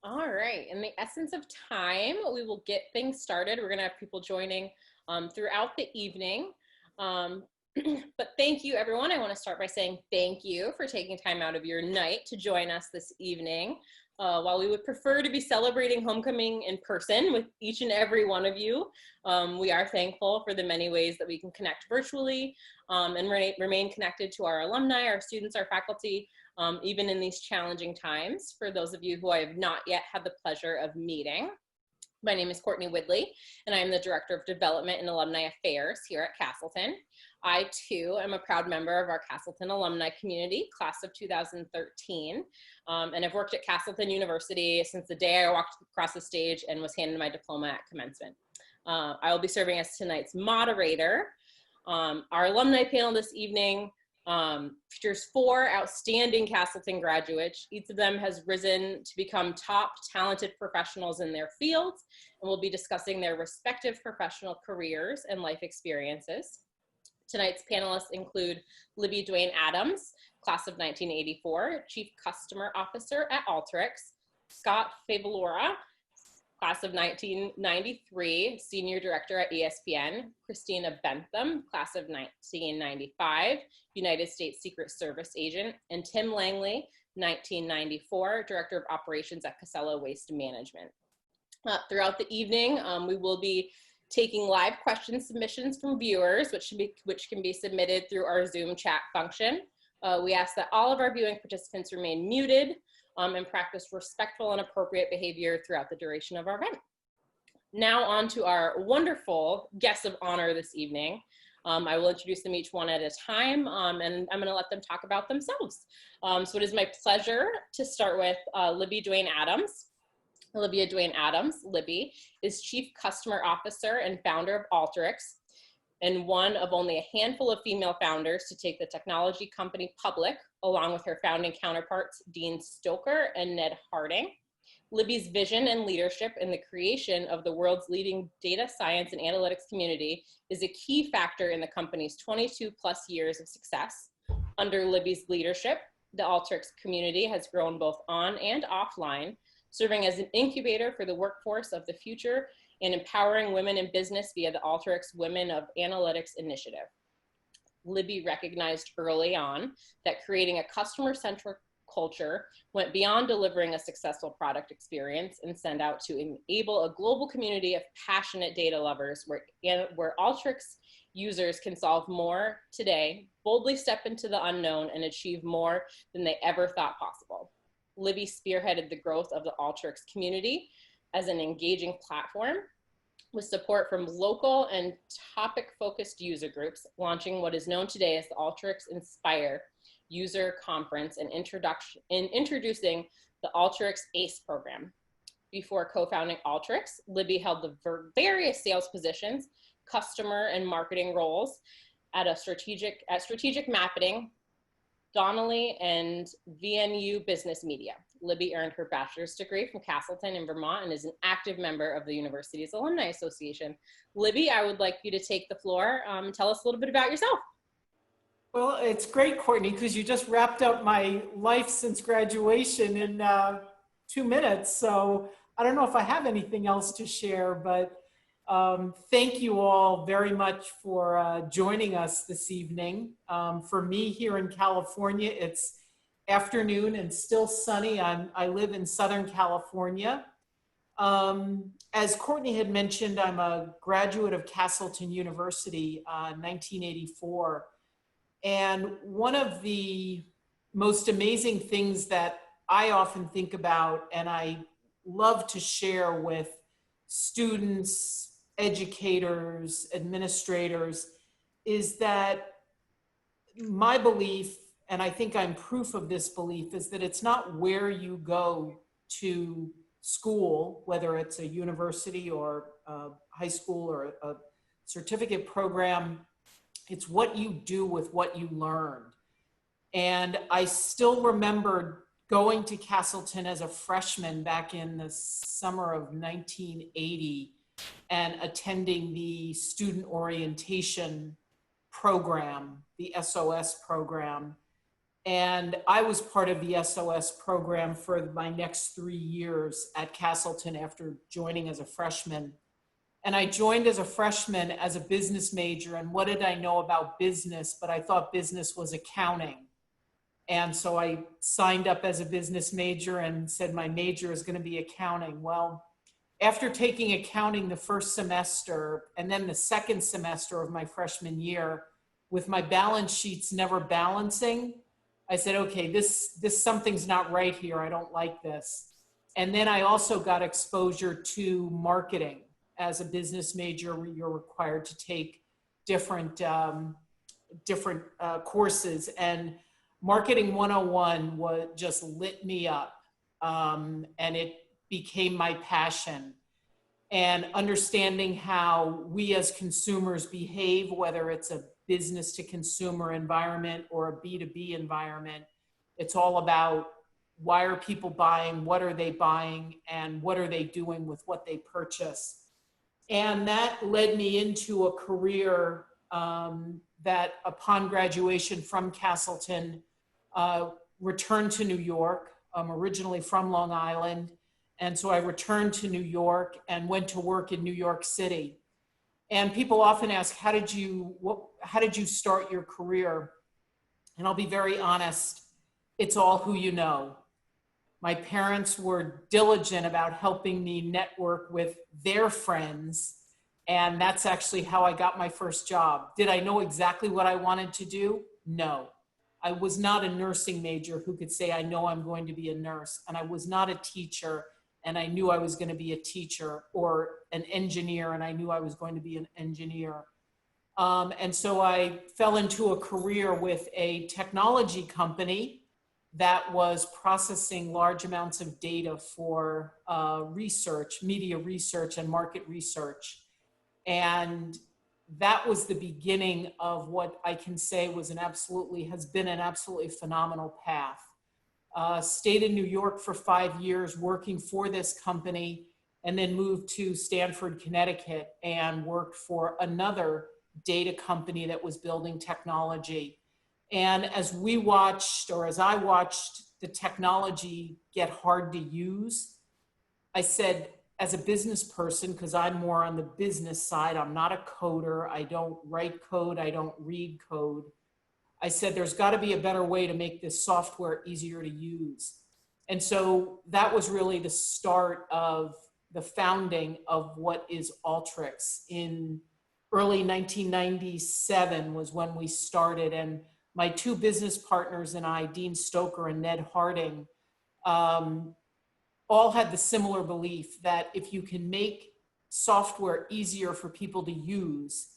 All right, in the essence of time, we will get things started. We're gonna have people joining throughout the evening. Um, but thank you, everyone. I wanna start by saying thank you for taking time out of your night to join us this evening. While we would prefer to be celebrating homecoming in person with each and every one of you, we are thankful for the many ways that we can connect virtually and remain connected to our alumni, our students, our faculty, even in these challenging times. For those of you who I have not yet had the pleasure of meeting, my name is Courtney Widley, and I am the Director of Development and Alumni Affairs here at Castleton. I, too, am a proud member of our Castleton alumni community, class of 2013, and I've worked at Castleton University since the day I walked across the stage and was handed my diploma at commencement. I will be serving as tonight's moderator. Our alumni panel this evening features 4 outstanding Castleton graduates. Each of them has risen to become top talented professionals in their fields, and we'll be discussing their respective professional careers and life experiences. Tonight's panelists include Olivia Duane-Adams, class of 1984, Chief Customer Officer at Alteryx; Scott Favalora, class of 1993, Senior Director at ESPN; Christina Bentham, class of 1995, United States Secret Service agent; and Tim Langlois, 1994, Director of Operations at Casella Waste Management. Throughout the evening, we will be taking live question submissions from viewers, which can be submitted through our Zoom chat function. We ask that all of our viewing participants remain muted and practice respectful and appropriate behavior throughout the duration of our event. Now on to our wonderful guests of honor this evening. I will introduce them each one at a time, and I'm gonna let them talk about themselves. So it is my pleasure to start with Olivia Duane-Adams. Olivia Duane-Adams, Libby, is Chief Customer Officer and founder of Alteryx, and one of only a handful of female founders to take the technology company public, along with her founding counterparts, Dean Stoker and Ned Harding. Libby's vision and leadership in the creation of the world's leading data science and analytics community is a key factor in the company's 22+ years of success. Under Libby's leadership, the Alteryx community has grown both on and offline, serving as an incubator for the workforce of the future and empowering women in business via the Alteryx Women of Analytics initiative. Libby recognized early on that creating a customer-centric culture went beyond delivering a successful product experience and sent out to enable a global community of passionate data lovers where Alteryx users can solve more today, boldly step into the unknown, and achieve more than they ever thought possible. Libby spearheaded the growth of the Alteryx community as an engaging platform with support from local and topic-focused user groups, launching what is known today as the Alteryx Inspire User Conference and introducing the Alteryx ACE program. Before co-founding Alteryx, Libby held the various sales positions, customer and marketing roles at strategic mapping, Donnelly, and VNU Business Media. Libby earned her bachelor's degree from Castleton in Vermont and is an active member of the university's Alumni Association. Libby, I would like you to take the floor and tell us a little bit about yourself. Well, it's great, Courtney, because you just wrapped up my life since graduation in 2 minutes. So I don't know if I have anything else to share, but thank you all very much for joining us this evening. For me here in California, it's afternoon and still sunny. I live in Southern California. As Courtney had mentioned, I'm a graduate of Castleton University, 1984. And one of the most amazing things that I often think about and I love to share with students, educators, administrators, is that my belief, and I think I'm proof of this belief, is that it's not where you go to school, whether it's a university or a high school or a certificate program, it's what you do with what you learned. And I still remember going to Castleton as a freshman back in the summer of 1980 and attending the student orientation program, the SOS program. And I was part of the SOS program for my next 3 years at Castleton after joining as a freshman. And I joined as a freshman as a business major. And what did I know about business? But I thought business was accounting. And so I signed up as a business major and said my major is going to be accounting. Well, after taking accounting the first semester and then the second semester of my freshman year, with my balance sheets never balancing, I said, okay, this something's not right here. I don't like this. And then I also got exposure to marketing. As a business major, you're required to take different courses, and Marketing 101 just lit me up, and it became my passion. And understanding how we as consumers behave, whether it's a business to consumer environment or a B2B environment, it's all about why are people buying, what are they buying, and what are they doing with what they purchase. And that led me into a career that upon graduation from Castleton, returned to New York. I'm originally from Long Island. And so I returned to New York and went to work in New York City. And people often ask, how did you start your career? And I'll be very honest, it's all who you know. My parents were diligent about helping me network with their friends. And that's actually how I got my first job. Did I know exactly what I wanted to do? No. I was not a nursing major who could say, I know I'm going to be a nurse. And I was not a teacher and I knew I was going to be a teacher, or an engineer and I knew I was going to be an engineer. And so I fell into a career with a technology company that was processing large amounts of data for research, media research and market research. And that was the beginning of what I can say has been an absolutely phenomenal path. Stayed in New York for 5 years working for this company, and then moved to Stamford, Connecticut, and worked for another data company that was building technology. And as I watched the technology get hard to use, I said, as a business person, because I'm more on the business side, I'm not a coder, I don't write code, I don't read code. I said, there's got to be a better way to make this software easier to use. And so that was really the start of the founding of what is Alteryx. In early 1997 was when we started. And my two business partners and I, Dean Stoker and Ned Harding, all had the similar belief that if you can make software easier for people to use,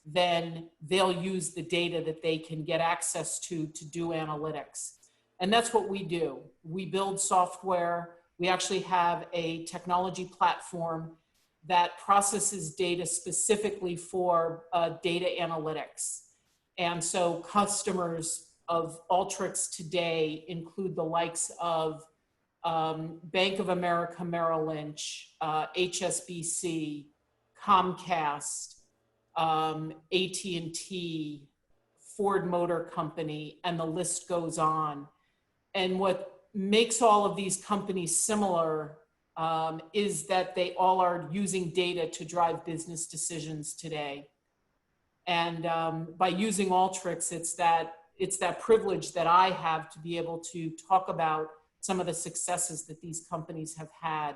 then they'll use the data that they can get access to do analytics. And that's what we do. We build software. We actually have a technology platform that processes data specifically for data analytics. And so customers of Alteryx today include the likes of Bank of America Merrill Lynch, HSBC, Comcast, AT&T, Ford Motor Company, and the list goes on. And what makes all of these companies similar is that they all are using data to drive business decisions today. And by using Alteryx, it's that privilege that I have to be able to talk about some of the successes that these companies have had.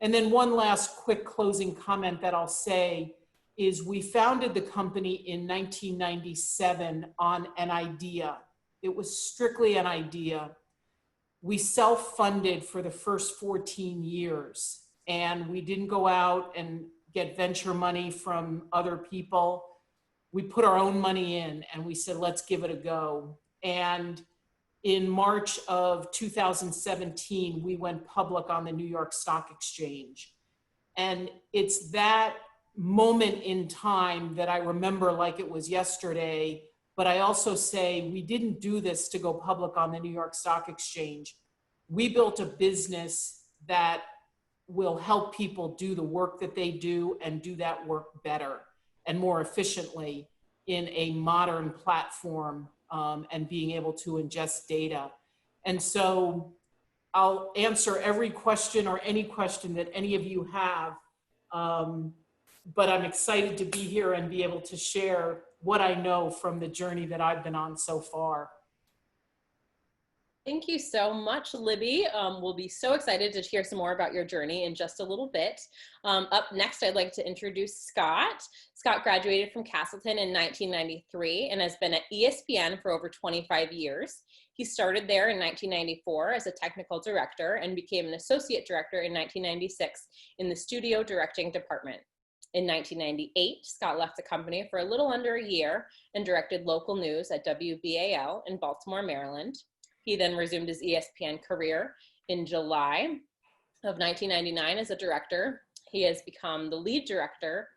And then one last quick closing comment that I'll say is we founded the company in 1997 on an idea. It was strictly an idea. We self-funded for the first 14 years, and we didn't go out and get venture money from other people. We put our own money in and we said, let's give it a go. And in March of 2017, we went public on the New York Stock Exchange. And it's that moment in time that I remember like it was yesterday, but I also say we didn't do this to go public on the New York Stock Exchange. We built a business that will help people do the work that they do and do that work better and more efficiently in a modern platform and being able to ingest data. And so I'll answer every question or any question that any of you have. But I'm excited to be here and be able to share what I know from the journey that I've been on so far. Thank you so much, Libby. We'll be so excited to hear some more about your journey in just a little bit. Up next, I'd like to introduce Scott. Scott graduated from Castleton in 1993 and has been at ESPN for over 25 years. He started there in 1994 as a technical director and became an associate director in 1996 in the studio directing department. In 1998, Scott left the company for a little under a year and directed local news at WBAL in Baltimore, Maryland. He then resumed his ESPN career in July of 1999 as a director. He has become the lead director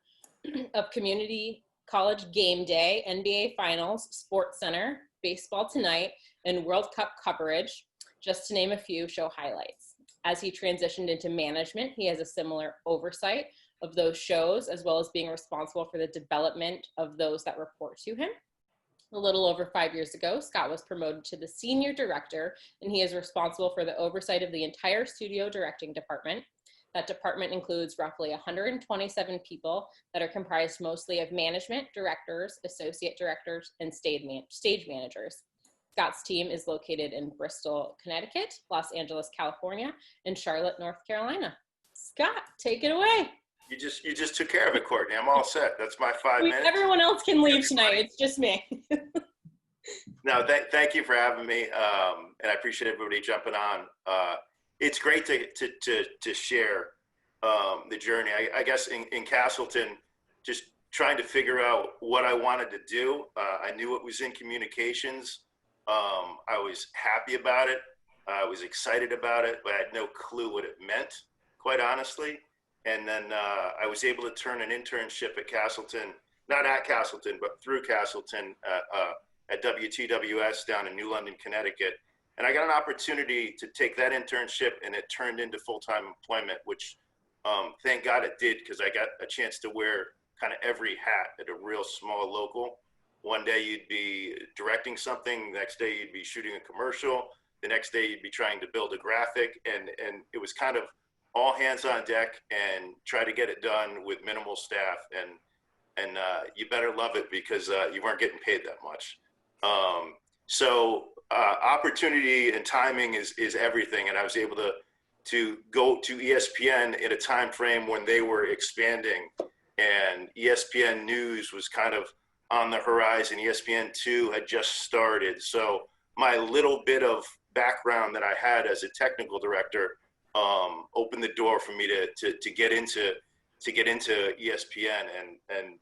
of Community College Game Day, NBA Finals, Sports Center, Baseball Tonight, and World Cup coverage, just to name a few show highlights. As he transitioned into management, he has a similar oversight of those shows, as well as being responsible for the development of those that report to him. A little over 5 years ago, Scott was promoted to the senior director, and he is responsible for the oversight of the entire studio directing department. That department includes roughly 127 people that are comprised mostly of management, directors, associate directors, and stage managers. Scott's team is located in Bristol, Connecticut, Los Angeles, California, and Charlotte, North Carolina. Scott, take it away. You just took care of it, Courtney. I'm all set. That's my 5 minutes. Everyone else can leave tonight. It's just me. No, thank you for having me, and I appreciate everybody jumping on. It's great to share the journey. I guess in Castleton, just trying to figure out what I wanted to do. I knew it was in communications. I was happy about it. I was excited about it, but I had no clue what it meant, quite honestly. And then I was able to turn an internship at Castleton, not at Castleton, but through Castleton at WTWS down in New London, Connecticut. And I got an opportunity to take that internship, and it turned into full-time employment, which thank God it did, because I got a chance to wear kind of every hat at a real small local. One day you'd be directing something, the next day you'd be shooting a commercial, the next day you'd be trying to build a graphic, and it was kind of all hands on deck and try to get it done with minimal staff, and you better love it, because you weren't getting paid that much. So opportunity and timing is everything, and I was able to go to ESPN in a time frame when they were expanding, and ESPN News was kind of on the horizon. ESPN2 had just started, so my little bit of background that I had as a technical director opened the door for me to get into ESPN, and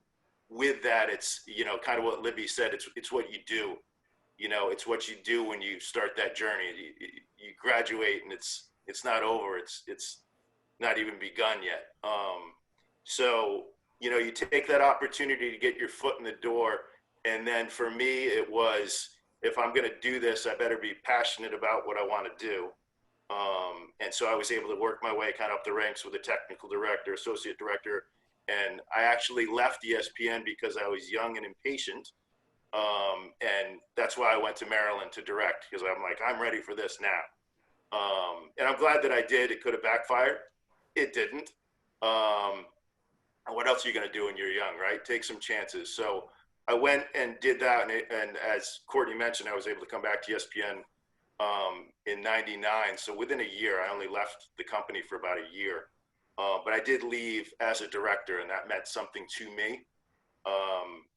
with that, it's, you know, kind of what Libby said, it's what you do, you know, it's what you do when you start that journey. You graduate, and it's not over, it's not even begun yet. So, you know, you take that opportunity to get your foot in the door, and then for me, it was, if I'm going to do this, I better be passionate about what I want to do. And so I was able to work my way kind of up the ranks with a technical director, associate director, and I actually left ESPN because I was young and impatient. And that's why I went to Maryland to direct, because I'm like, I'm ready for this now. And I'm glad that I did. It could have backfired. It didn't. And what else are you going to do when you're young, right? Take some chances. So I went and did that. And as Courtney mentioned, I was able to come back to ESPN in '99. So within a year, I only left the company for about a year. But I did leave as a director, and that meant something to me.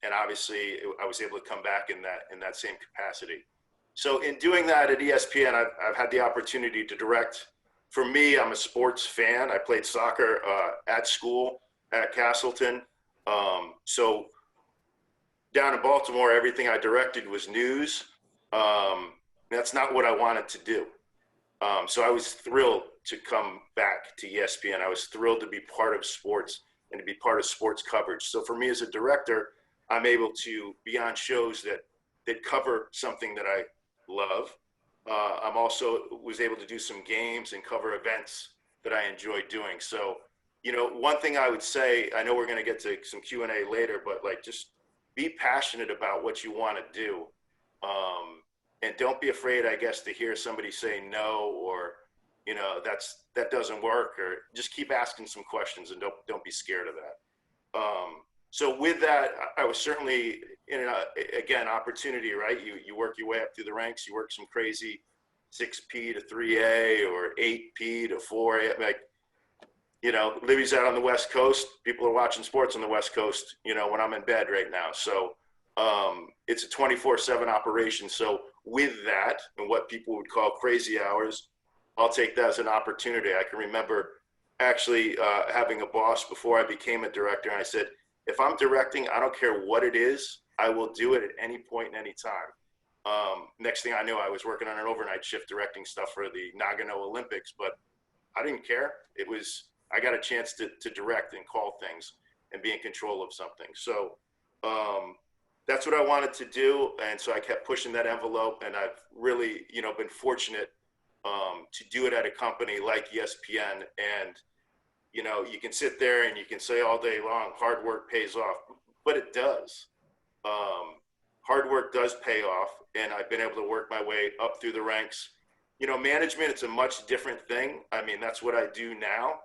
And obviously, I was able to come back in that same capacity. So in doing that at ESPN, I've had the opportunity to direct. For me, I'm a sports fan. I played soccer at school at Castleton. So down in Baltimore, everything I directed was news. That's not what I wanted to do. So I was thrilled to come back to ESPN. I was thrilled to be part of sports and to be part of sports coverage. So for me as a director, I'm able to be on shows that cover something that I love. I'm also was able to do some games and cover events that I enjoy doing. So, you know, one thing I would say, I know we're going to get to some Q&A later, but like, just be passionate about what you want to do. And don't be afraid, I guess, to hear somebody say no, or, you know, that doesn't work, or just keep asking some questions and don't be scared of that. So with that, I was certainly in again, opportunity, right? You work your way up through the ranks, you work some crazy 6P to 3A or 8P to 4A. Like, you know, Libby's out on the West Coast. People are watching sports on the West Coast, you know, when I'm in bed right now. So it's a 24/7 operation. So with that and what people would call crazy hours, I'll take that as an opportunity. I can remember actually having a boss before I became a director. And I said, if I'm directing, I don't care what it is, I will do it at any point and any time. Next thing I knew, I was working on an overnight shift directing stuff for the Nagano Olympics, but I didn't care. It was, I got a chance to direct and call things and be in control of something. So that's what I wanted to do. And so I kept pushing that envelope, and I've really, you know, been fortunate to do it at a company like ESPN. And, you know, you can sit there and you can say all day long, hard work pays off, but it does. Hard work does pay off. And I've been able to work my way up through the ranks. You know, management, it's a much different thing. I mean, that's what I do now.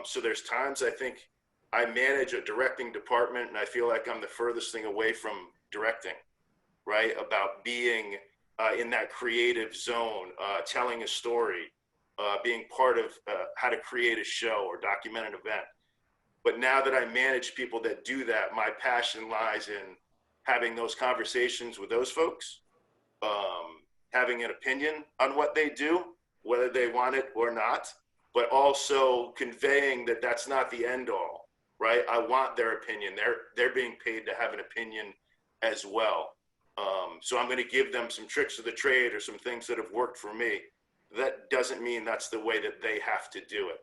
So there's times I think I manage a directing department and I feel like I'm the furthest thing away from directing, right? About being in that creative zone, telling a story, being part of how to create a show or document an event. But now that I manage people that do that, my passion lies in having those conversations with those folks, having an opinion on what they do, whether they want it or not, but also conveying that that's not the end all, right? I want their opinion. They're being paid to have an opinion as well. So I'm going to give them some tricks of the trade or some things that have worked for me. That doesn't mean that's the way that they have to do it.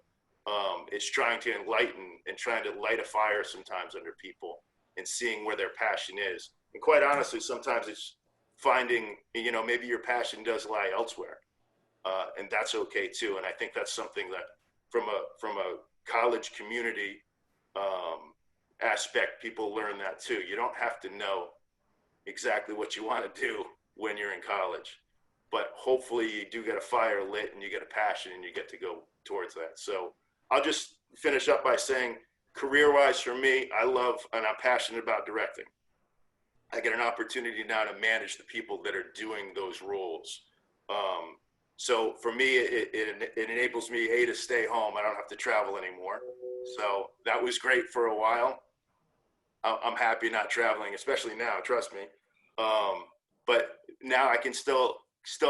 It's trying to enlighten and trying to light a fire sometimes under people and seeing where their passion is. And quite honestly, sometimes it's finding, you know, maybe your passion does lie elsewhere. And that's okay too. And I think that's something that from a college community aspect, people learn that too. You don't have to know exactly what you want to do when you're in college, but hopefully you do get a fire lit and you get a passion and you get to go towards that. So I'll just finish up by saying, career-wise for me, I love and I'm passionate about directing. I get an opportunity now to manage the people that are doing those roles. So for me, it enables me, A, to stay home. I don't have to travel anymore. So that was great for a while. I'm happy not traveling, especially now, trust me. But now I can still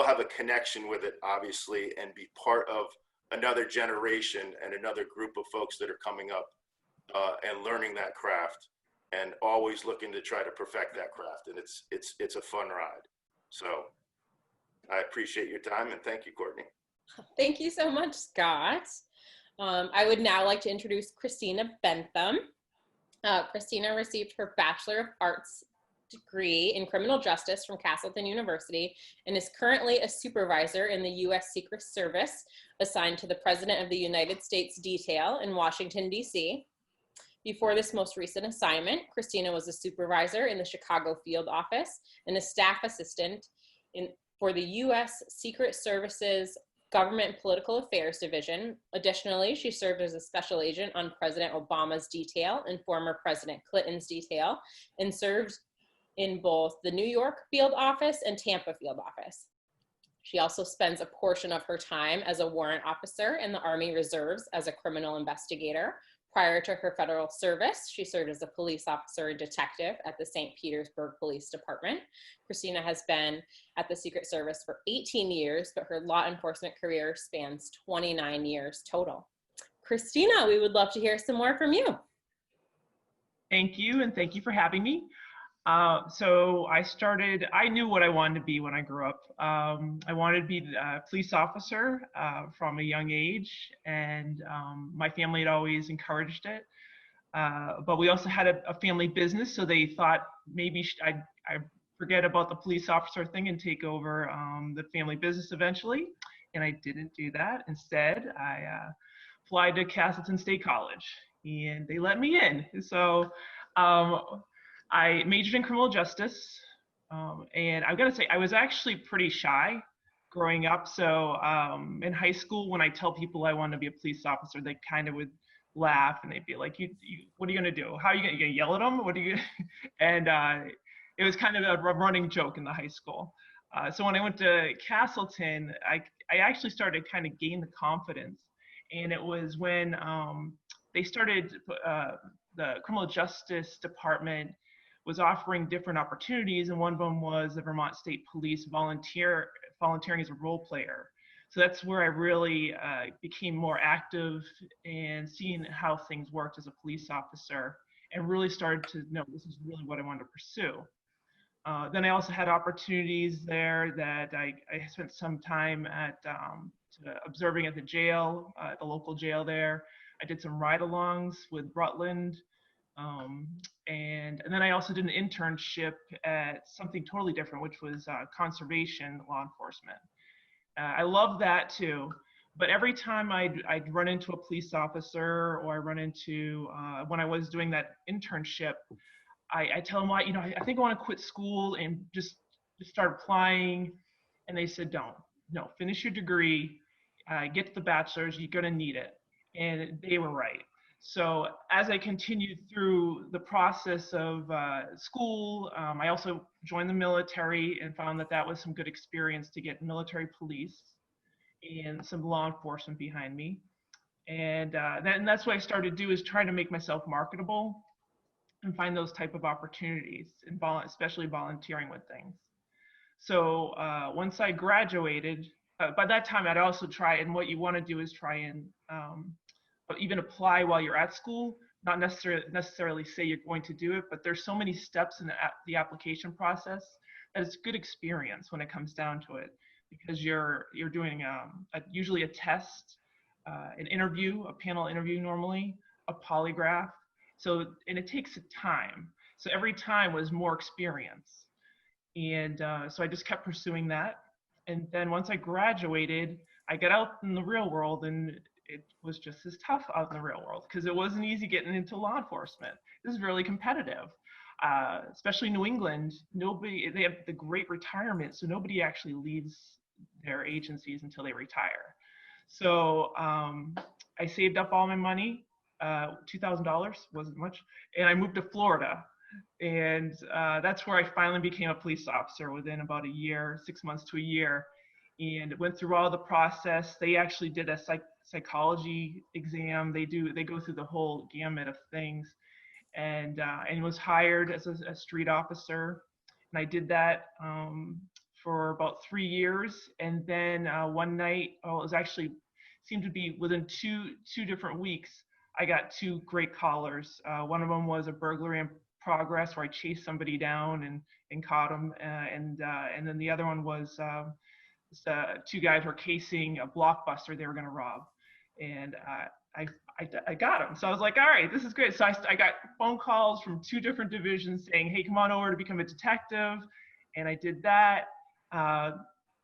have a connection with it, obviously, and be part of another generation and another group of folks that are coming up and learning that craft and always looking to try to perfect that craft. And it's a fun ride. So I appreciate your time, and thank you, Courtney. Thank you so much, Scott. I would now like to introduce Christina Bentham. Christina received her Bachelor of Arts degree in criminal justice from Castleton University and is currently a supervisor in the U.S. Secret Service assigned to the President of the United States Detail in Washington, D.C. Before this most recent assignment, Christina was a supervisor in the Chicago field office and a staff assistant for the U.S. Secret Service's Government and Political Affairs Division. Additionally, she served as a special agent on President Obama's detail and former President Clinton's detail, and served in both the New York field office and Tampa field office. She also spends a portion of her time as a warrant officer in the Army Reserves as a criminal investigator. Prior to her federal service, she served as a police officer and detective at the St. Petersburg Police Department. Christina has been at the Secret Service for 18 years, but her law enforcement career spans 29 years total. Christina, we would love to hear some more from you. Thank you, and thank you for having me. So I knew what I wanted to be when I grew up. I wanted to be a police officer from a young age, and my family had always encouraged it. But we also had a family business, so they thought maybe I'd forget about the police officer thing and take over the family business eventually. And I didn't do that. Instead, I applied to Castleton State College, and they let me in. So I majored in criminal justice, And I've got to say, I was actually pretty shy growing up. So in high school, when I tell people I want to be a police officer, they kind of would laugh and they'd be like, what are you going to do? How are you going to yell at them? What are you? And it was kind of a running joke in the high school. So when I went to Castleton, I actually started to kind of gain the confidence. And it was when they started, the criminal justice department was offering different opportunities, and one of them was the Vermont State Police volunteering as a role player. So that's where I really became more active in seeing how things worked as a police officer, and really started to know this is really what I wanted to pursue. Then I also had opportunities there that I spent some time at observing at the jail, the local jail there. I did some ride-alongs with Rutland. And then I also did an internship at something totally different, which was conservation law enforcement. I love that too. But every time I'd run into a police officer, or I run into, when I was doing that internship, I tell them, I think I want to quit school and just start applying. And they said, no, finish your degree, get to the bachelor's, you're going to need it. And they were right. So as I continued through the process of school, I also joined the military and found that was some good experience to get military police and some law enforcement behind me. And that's what I started to do, is trying to make myself marketable and find those type of opportunities, and especially volunteering with things. So once I graduated, by that time I'd also try, and what you want to do is try and even apply while you're at school, not necessarily say you're going to do it, but there's so many steps in the application process that it's good experience when it comes down to it, because you're doing usually a test, an interview, a panel interview normally, a polygraph. So, and it takes time. So every time was more experience. And so I just kept pursuing that. And then once I graduated, I got out in the real world, and it was just as tough out in the real world, because it wasn't easy getting into law enforcement. This is really competitive, especially New England. They have the great retirement, so nobody actually leaves their agencies until they retire. So I saved up all my money, $2,000, wasn't much, and I moved to Florida. And that's where I finally became a police officer within about a year, 6 months to a year, and went through all the process. They actually did a psychology exam. They go through the whole gamut of things, and was hired as a street officer. And I did that for about 3 years. And then one night, it was actually seemed to be within two different weeks, I got 2 great callers. One of them was a burglary in progress, where I chased somebody down and caught them, and then the other one was 2 guys were casing a Blockbuster they were going to rob, and I got them. So I was like, all right, this is great. So I got phone calls from 2 different divisions saying, hey, come on over to become a detective, and I did that.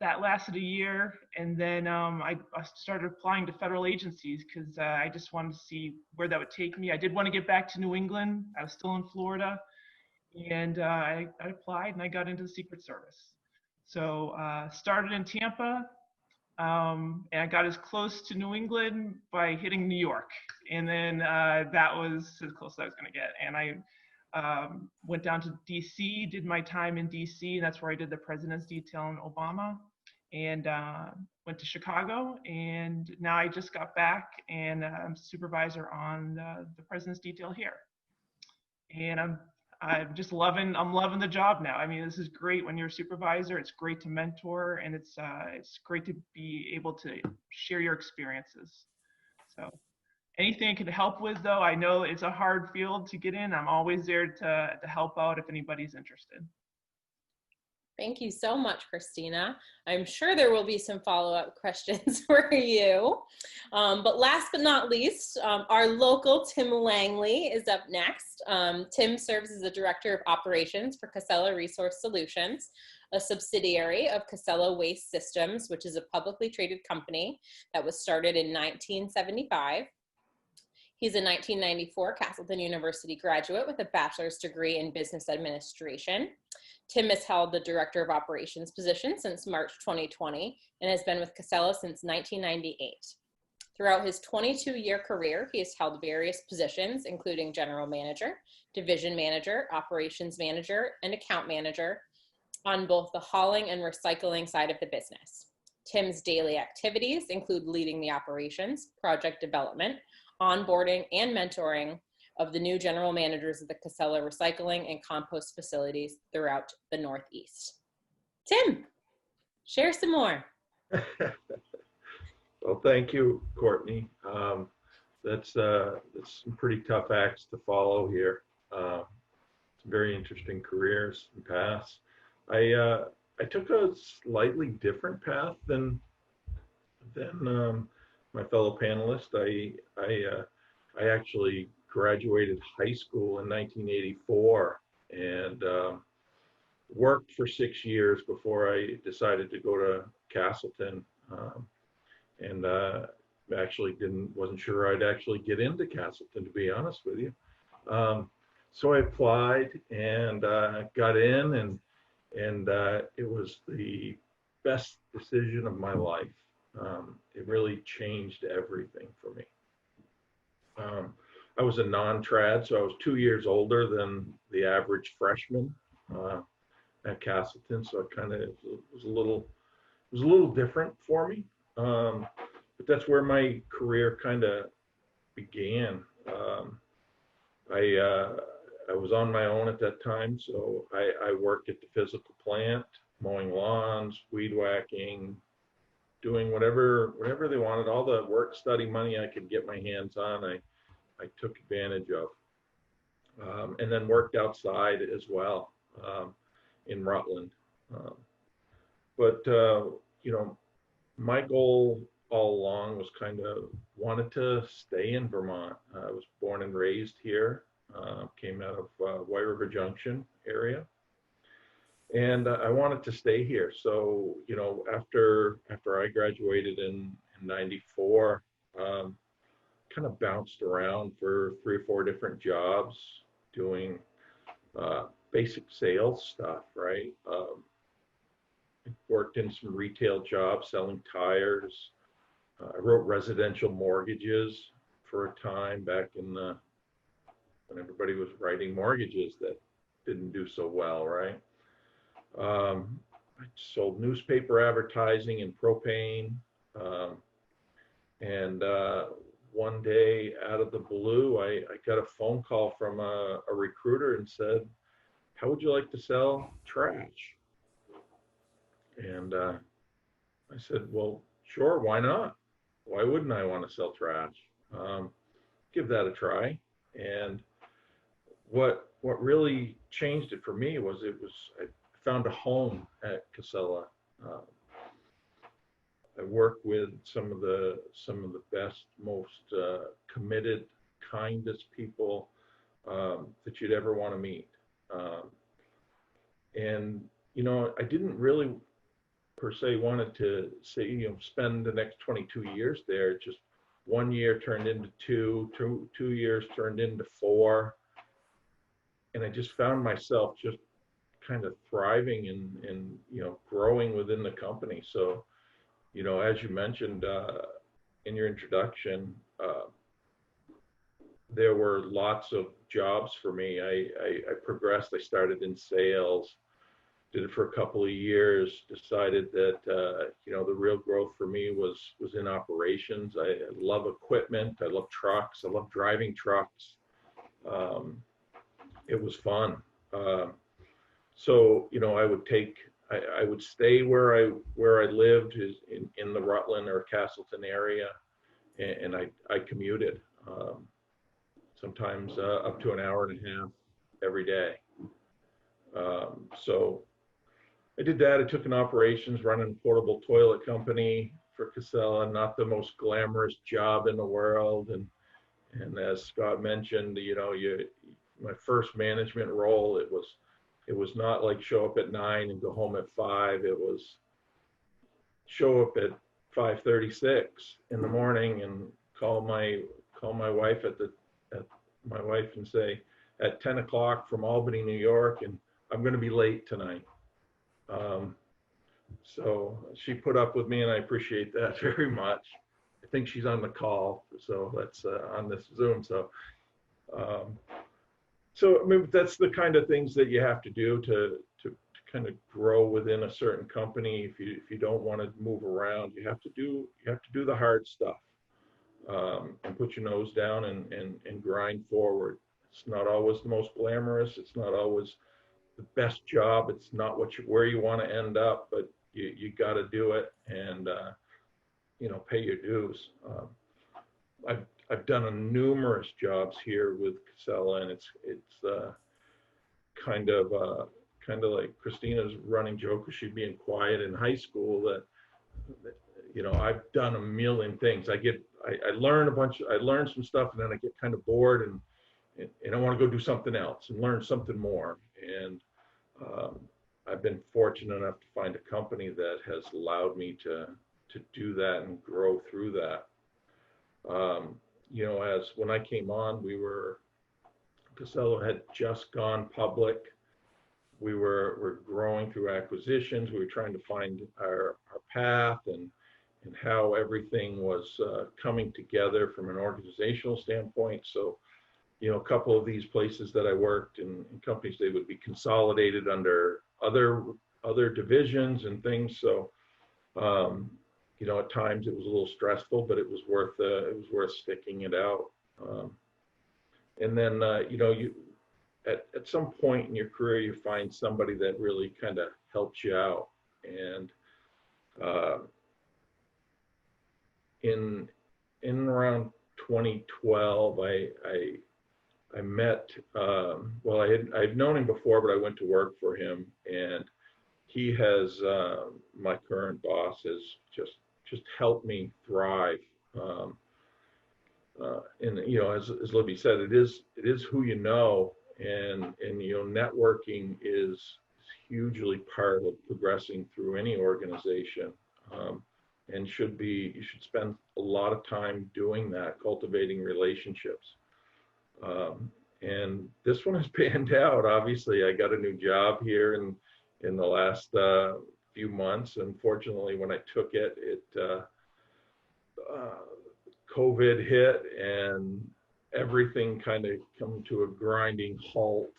That lasted a year, and then I started applying to federal agencies, because I just wanted to see where that would take me. I did want to get back to New England. I was still in Florida, and I applied, and I got into the Secret Service. So started in Tampa, and I got as close to New England by hitting New York, and then that was as close as I was going to get. And I went down to DC, did my time in DC, and that's where I did the President's Detail in Obama, and went to Chicago, and now I just got back, and I'm supervisor on the President's Detail here. And I'm just loving the job now. I mean, this is great when you're a supervisor. It's great to mentor, and it's great to be able to share your experiences. So anything I can help with, though, I know it's a hard field to get in. I'm always there to help out if anybody's interested. Thank you so much, Christina. I'm sure there will be some follow-up questions for you. But last but not least, our local Tim Langley is up next. Tim serves as the Director of Operations for Casella Resource Solutions, a subsidiary of Casella Waste Systems, which is a publicly traded company that was started in 1975. He's a 1994 Castleton University graduate with a bachelor's degree in business administration. Tim has held the Director of Operations position since March 2020 and has been with Casella since 1998. Throughout his 22-year career, he has held various positions, including General Manager, Division Manager, Operations Manager, and Account Manager on both the hauling and recycling side of the business. Tim's daily activities include leading the operations, project development, onboarding, and mentoring of the new general managers of the Casella recycling and compost facilities throughout the Northeast. Tim, share some more. Well, thank you, Courtney. That's some pretty tough acts to follow here. Some very interesting careers and paths. I took a slightly different path than my fellow panelists. I actually graduated high school in 1984 and worked for 6 years before I decided to go to Castleton. And actually wasn't sure I'd actually get into Castleton, to be honest with you. So I applied and got in, and it was the best decision of my life. It really changed everything for me. I was a non-trad, so I was 2 years older than the average freshman at Castleton, so it kind of was a little different for me. But that's where my career kind of began. I was on my own at that time, so I worked at the physical plant, mowing lawns, weed whacking, doing whatever they wanted. All the work study money I could get my hands on, I took advantage of, and then worked outside as well in Rutland. But my goal all along was kind of wanted to stay in Vermont. I was born and raised here, came out of White River Junction area, and I wanted to stay here. So, after I graduated in 94, kind of bounced around for 3 or 4 different jobs doing basic sales stuff, right? I worked in some retail jobs selling tires. I wrote residential mortgages for a time back in when everybody was writing mortgages that didn't do so well, right? I sold newspaper advertising and propane. And one day out of the blue, I got a phone call from a recruiter and said, "How would you like to sell trash?" And I said, "Well, sure, why not? Why wouldn't I want to sell trash? Give that a try." And what really changed it for me was I found a home at Casella. I work with some of the best, most committed, kindest people that you'd ever want to meet. And I didn't really per se wanted to say, spend the next 22 years there. Just 1 year turned into two years turned into 4. And I just found myself just kind of thriving and growing within the company. So, as you mentioned in your introduction, there were lots of jobs for me. I progressed. I started in sales, did it for a couple of years, decided that, the real growth for me was in operations. I love equipment. I love trucks. I love driving trucks. It was fun. So, I would stay where I lived is in the Rutland or Castleton area, and I commuted sometimes up to an hour and a half every day. So I did that. I took an operations running a portable toilet company for Casella, not the most glamorous job in the world. And as Scott mentioned, my first management role, it was not like show up at 9 and go home at 5. It was show up at 5:36 in the morning and call call my wife at my wife and say, at 10 o'clock from Albany, New York, and I'm going to be late tonight. So she put up with me, and I appreciate that very much. I think she's on the call, so that's on this Zoom. So, I mean, that's the kind of things that you have to do to kind of grow within a certain company. If you don't want to move around, you have to do the hard stuff, and put your nose down and grind forward. It's not always the most glamorous. It's not always the best job. It's not where you want to end up, but you got to do it and pay your dues. I've done numerous jobs here with Casella, and it's kind of like Christina's running joke, because she'd being quiet in high school, that I've done a million things. I learn some stuff, and then I get kind of bored, and I want to go do something else and learn something more. And I've been fortunate enough to find a company that has allowed me to do that and grow through that. As when I came on, Casella had just gone public. We were growing through acquisitions. We were trying to find our path and how everything was coming together from an organizational standpoint. So, a couple of these places that I worked in companies, they would be consolidated under other divisions and things. So, at times it was a little stressful, but it was worth sticking it out. And then, at some point in your career, you find somebody that really kind of helps you out. And in around 2012, I met, I'd known him before, but I went to work for him, and he has, my current boss has just helped me thrive. And as Libby said, it is who you know, and networking is hugely part of progressing through any organization, and you should spend a lot of time doing that, cultivating relationships. And this one has panned out. Obviously, I got a new job here in the last few months. Unfortunately, when I took it, COVID hit, and everything kind of come to a grinding halt.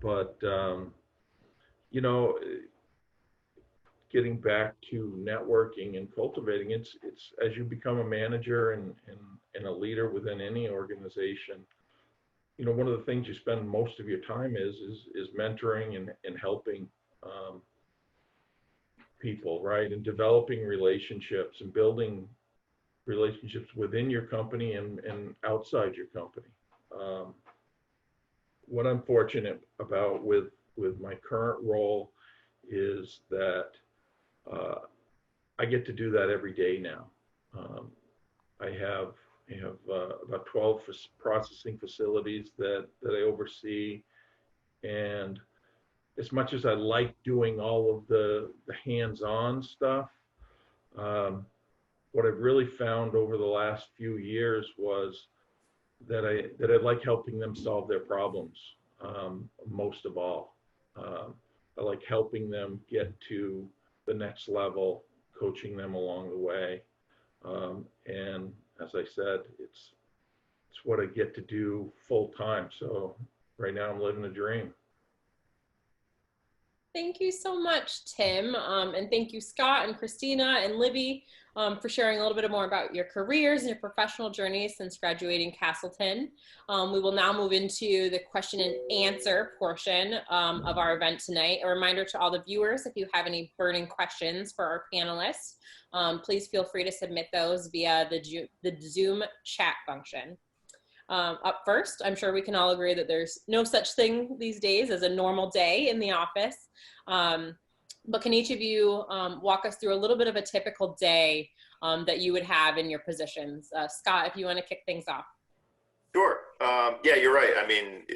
But getting back to networking and cultivating, it's as you become a manager and a leader within any organization, one of the things you spend most of your time is mentoring and helping people, right? And developing relationships and building relationships within your company and outside your company. What I'm fortunate about with my current role is that I get to do that every day now. I have about 12 processing facilities that I oversee, and as much as I like doing all of the hands-on stuff, what I've really found over the last few years was that I like helping them solve their problems, most of all. I like helping them get to the next level, coaching them along the way. And as I said, it's what I get to do full time. So right now I'm living a dream. Thank you so much, Tim. And thank you, Scott and Christina and Libby, for sharing a little bit more about your careers and your professional journeys since graduating Castleton. We will now move into the question and answer portion of our event tonight. A reminder to all the viewers, if you have any burning questions for our panelists, please feel free to submit those via the Zoom chat function. Up first, I'm sure we can all agree that there's no such thing these days as a normal day in the office. But can each of you walk us through a little bit of a typical day that you would have in your positions? Scott, if you want to kick things off. Sure. Yeah, you're right. I mean,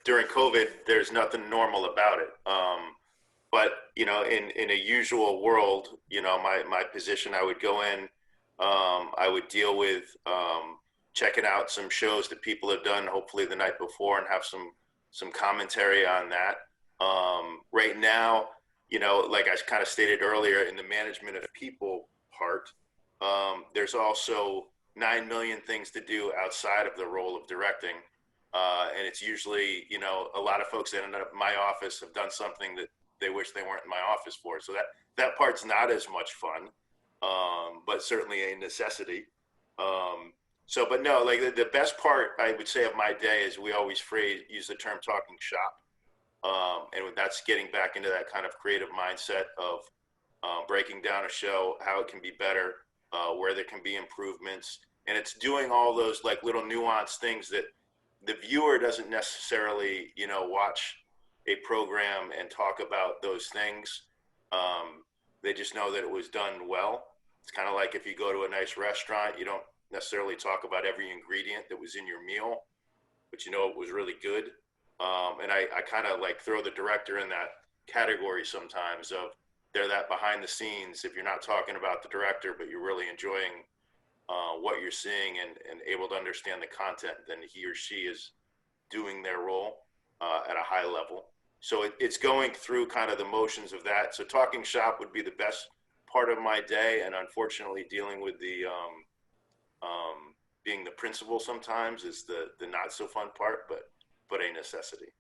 during COVID, there's nothing normal about it. But, in a usual world, my position, I would go in, I would deal with checking out some shows that people have done, hopefully the night before, and have some commentary on that. Right now, you know, like I kind of stated earlier, in the management of people part, there's also 9 million things to do outside of the role of directing. And it's usually, you know, a lot of folks that end up in my office have done something that they wish they weren't in my office for. So that part's not as much fun, but certainly a necessity. But no, like the best part I would say of my day is we always use the term talking shop. And that's getting back into that kind of creative mindset of breaking down a show, how it can be better, where there can be improvements. And it's doing all those like little nuanced things that the viewer doesn't necessarily, you know, watch a program and talk about those things. They just know that it was done well. It's kind of like if you go to a nice restaurant, you don't necessarily talk about every ingredient that was in your meal, but you know it was really good. And I kind of like throw the director in that category sometimes of they're that behind the scenes. If you're not talking about the director, but you're really enjoying what you're seeing and able to understand the content, then he or she is doing their role at a high level. So it's going through kind of the motions of that. So talking shop would be the best part of my day. And unfortunately dealing with the being the principal sometimes is the not so fun part, but a necessity.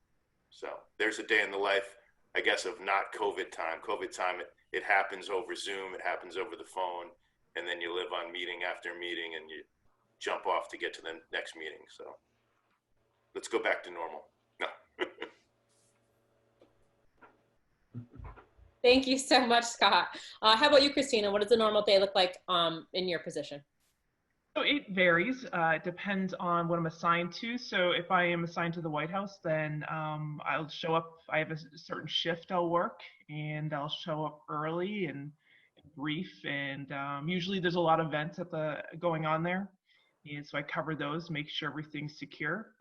So there's a day in the life, I guess, of not COVID time. COVID time, it happens over Zoom, it happens over the phone, and then you live on meeting after meeting and you jump off to get to the next meeting. So let's go back to normal. No. Thank you so much, Scott. How about you, Christina? What does a normal day look like in your position? So it varies. It depends on what I'm assigned to. So if I am assigned to the White House, then I'll show up. I have a certain shift I'll work, and I'll show up early and brief. And usually there's a lot of events going on there, and so I cover those, make sure everything's secure.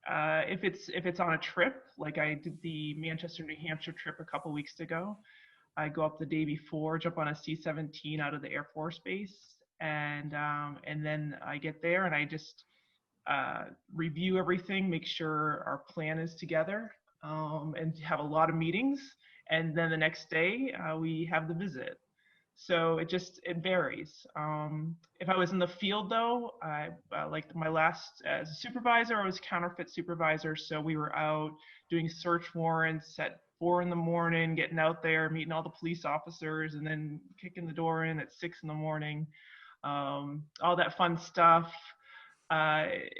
If it's on a trip, like I did the Manchester, New Hampshire trip a couple weeks ago, I go up the day before, jump on a C-17 out of the Air Force Base. And then I get there and I just review everything, make sure our plan is together, and have a lot of meetings. And then the next day we have the visit. So it varies. If I was in the field though, like my last as a supervisor, I was counterfeit supervisor. So we were out doing search warrants at 4 a.m, getting out there, meeting all the police officers, and then kicking the door in at 6 a.m. All that fun stuff. That's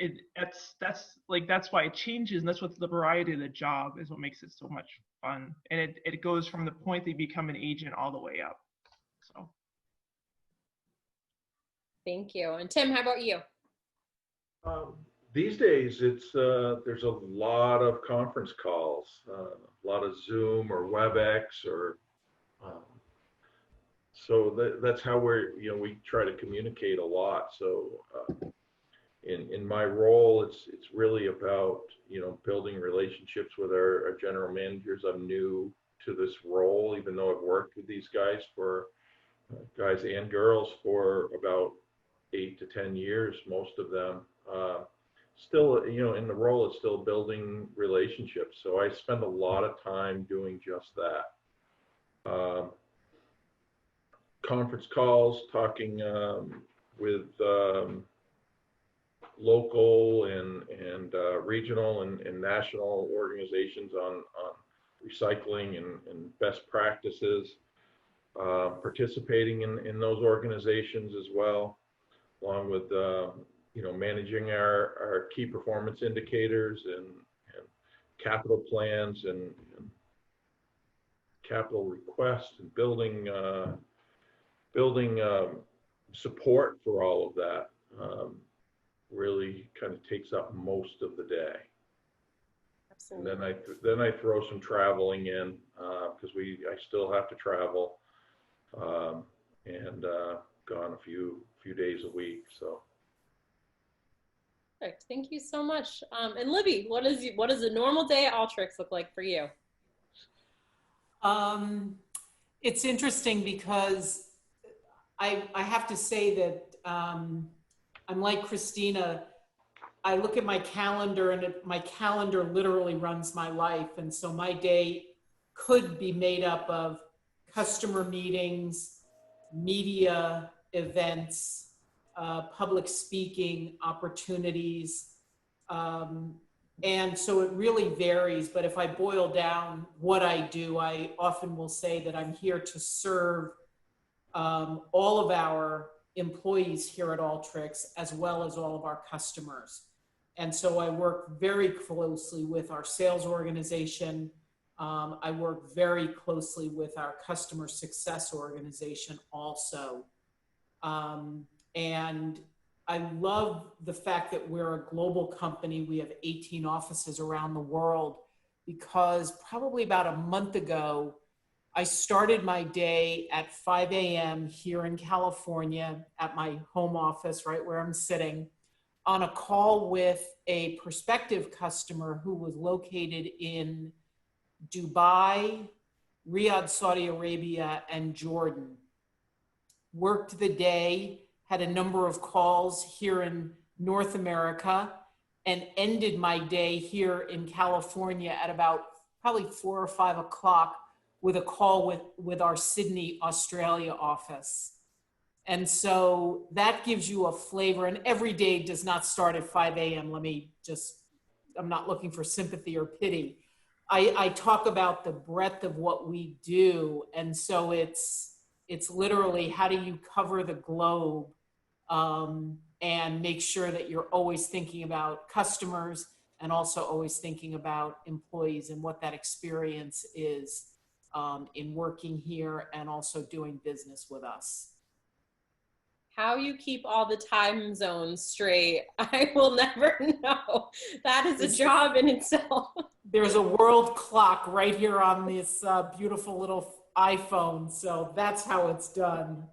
why it changes, and that's what the variety of the job is what makes it so much fun. And it goes from the point that you become an agent all the way up. So. Thank you. And Tim, how about you? These days, there's a lot of conference calls, a lot of Zoom or WebEx or. So that's how we try to communicate a lot. So in my role, it's really about, building relationships with our general managers. I'm new to this role, even though I've worked with these guys and girls for about 8 to 10 years, most of them. Still, in the role, it's still building relationships. So I spend a lot of time doing just that. Conference calls, talking with local and regional and national organizations on recycling and best practices, participating in those organizations as well, along with managing our key performance indicators and capital plans and capital requests and building support for all of that really kind of takes up most of the day. Absolutely. And then I throw some traveling in because I still have to travel and gone a few days a week. So. Perfect. Thank you so much. And Libby, what does a normal day at Alteryx look like for you? It's interesting because I have to say that I'm like Christina. I look at my calendar and my calendar literally runs my life. And so my day could be made up of customer meetings, media events, public speaking opportunities. And so it really varies, but if I boil down what I do, I often will say that I'm here to serve all of our employees here at Alteryx, as well as all of our customers. And so I work very closely with our sales organization. I work very closely with our customer success organization also. And I love the fact that we're a global company. We have 18 offices around the world, because probably about a month ago, I started my day at 5 a.m. here in California at my home office, right where I'm sitting, on a call with a prospective customer who was located in Dubai, Riyadh, Saudi Arabia, and Jordan. Worked the day, had a number of calls here in North America, and ended my day here in California at about probably 4 or 5 o'clock with a call with our Sydney, Australia office. And so that gives you a flavor, and every day does not start at 5 a.m. I'm not looking for sympathy or pity. I talk about the breadth of what we do. And so it's literally, how do you cover the globe and make sure that you're always thinking about customers and also always thinking about employees and what that experience is in working here and also doing business with us. How you keep all the time zones straight, I will never know. That is a job in itself. There's a world clock right here on this beautiful little iPhone, so that's how it's done.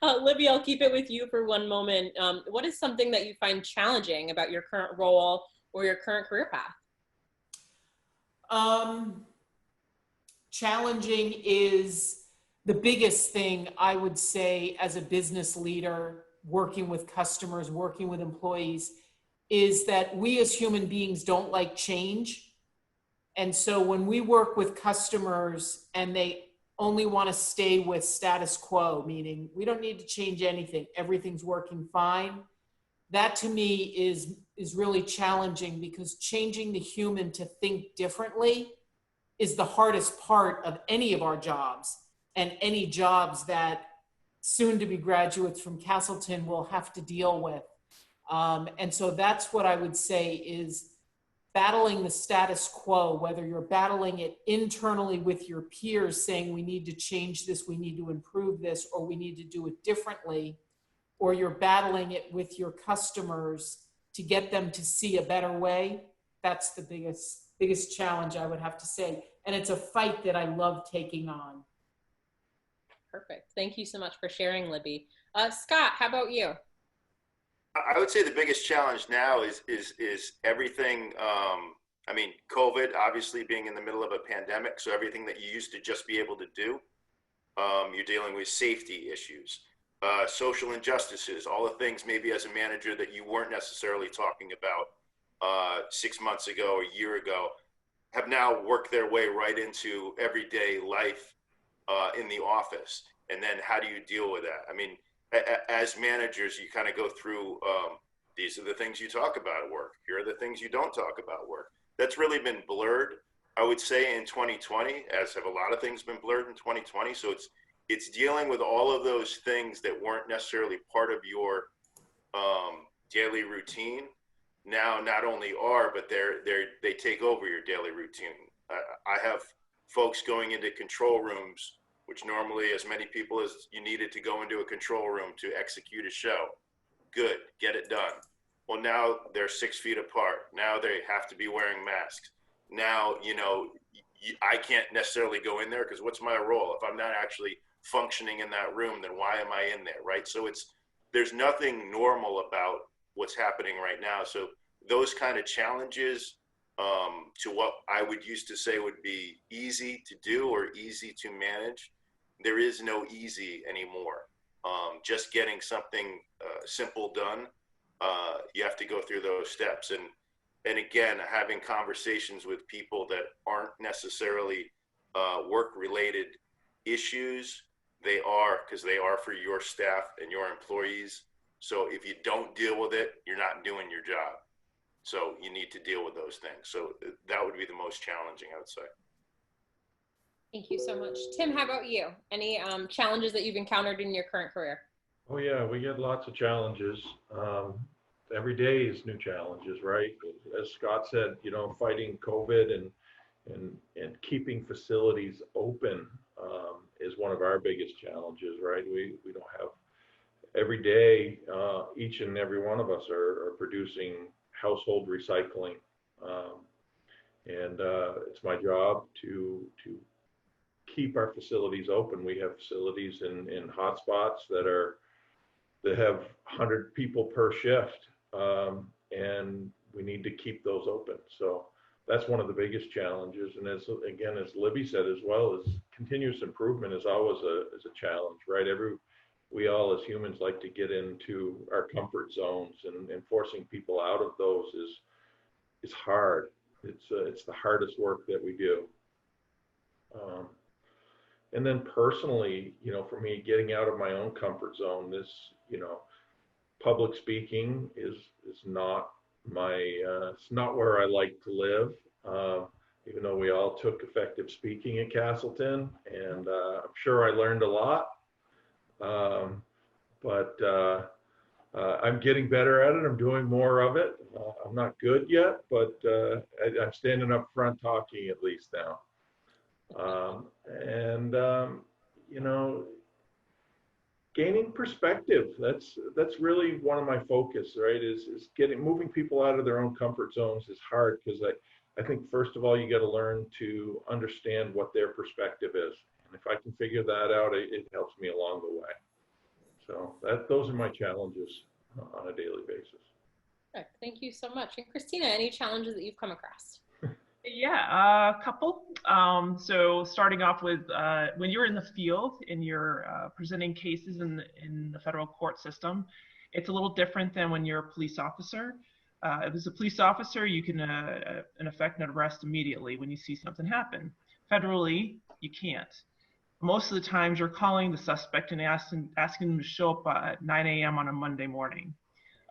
Libby, I'll keep it with you for one moment. What is something that you find challenging about your current role or your current career path? Challenging is the biggest thing, I would say, as a business leader, working with customers, working with employees, is that we as human beings don't like change. And so when we work with customers and they only want to stay with status quo, meaning we don't need to change anything, everything's working fine, that to me is really challenging, because changing the human to think differently is the hardest part of any of our jobs, and any jobs that soon-to-be graduates from Castleton will have to deal with. And so that's what I would say is battling the status quo, whether you're battling it internally with your peers saying we need to change this, we need to improve this, or we need to do it differently, or you're battling it with your customers to get them to see a better way. That's the biggest challenge, I would have to say. And it's a fight that I love taking on. Perfect. Thank you so much for sharing, Libby. Scott, how about you? I would say the biggest challenge now is everything. I mean, COVID, obviously being in the middle of a pandemic, so everything that you used to just be able to do, you're dealing with safety issues, social injustices, all the things maybe as a manager that you weren't necessarily talking about 6 months ago or a year ago, have now worked their way right into everyday life in the office. And then how do you deal with that? I mean, as managers, you kind of go through, these are the things you talk about at work. Here are the things you don't talk about at work. That's really been blurred, I would say, in 2020, as have a lot of things been blurred in 2020. So it's dealing with all of those things that weren't necessarily part of your daily routine. Now, not only are, but they take over your daily routine. I have folks going into control rooms, which normally as many people as you needed to go into a control room to execute a show. Good, get it done. Well, now they're 6 feet apart. Now they have to be wearing masks. Now, I can't necessarily go in there because what's my role? If I'm not actually functioning in that room, then why am I in there, right? So there's nothing normal about what's happening right now. So those kind of challenges to what I would used to say would be easy to do or easy to manage, there is no easy anymore. just getting something simple done, you have to go through those steps. And again, having conversations with people that aren't necessarily work-related issues, because they are for your staff and your employees. So if you don't deal with it, you're not doing your job. So you need to deal with those things. So that would be the most challenging, I would say. Thank you so much. Tim, how about you? Any challenges that you've encountered in your current career? Oh yeah, we get lots of challenges. Every day is new challenges, right? As Scott said, you know, fighting COVID and keeping facilities open is one of our biggest challenges, right? We don't have every day. Each and every one of us are producing household recycling, and it's my job to keep our facilities open. We have facilities in hotspots that have 100 people per shift, and we need to keep those open. So that's one of the biggest challenges. And as Libby said as well, is continuous improvement is always a challenge, right? We all as humans like to get into our comfort zones, and forcing people out of those is hard. It's the hardest work that we do. And then personally, you know, for me, getting out of my own comfort zone, public speaking is not it's not where I like to live. Even though we all took effective speaking at Castleton, and I'm sure I learned a lot. But I'm getting better at it. I'm doing more of it. I'm not good yet, but I'm standing up front talking at least now. You know, gaining perspective. That's really one of my focus, right? Is moving people out of their own comfort zones is hard, because I think first of all, you got to learn to understand what their perspective is. And if I can figure that out, it helps me along the way. So those are my challenges on a daily basis. Perfect. Thank you so much. And Christina, any challenges that you've come across? Yeah, a couple. So starting off with when you're in the field and you're presenting cases in the federal court system, it's a little different than when you're a police officer. If it's a police officer, you can in effect an arrest immediately when you see something happen. Federally, you can't. Most of the times you're calling the suspect and asking them to show up at 9 a.m. on a Monday morning.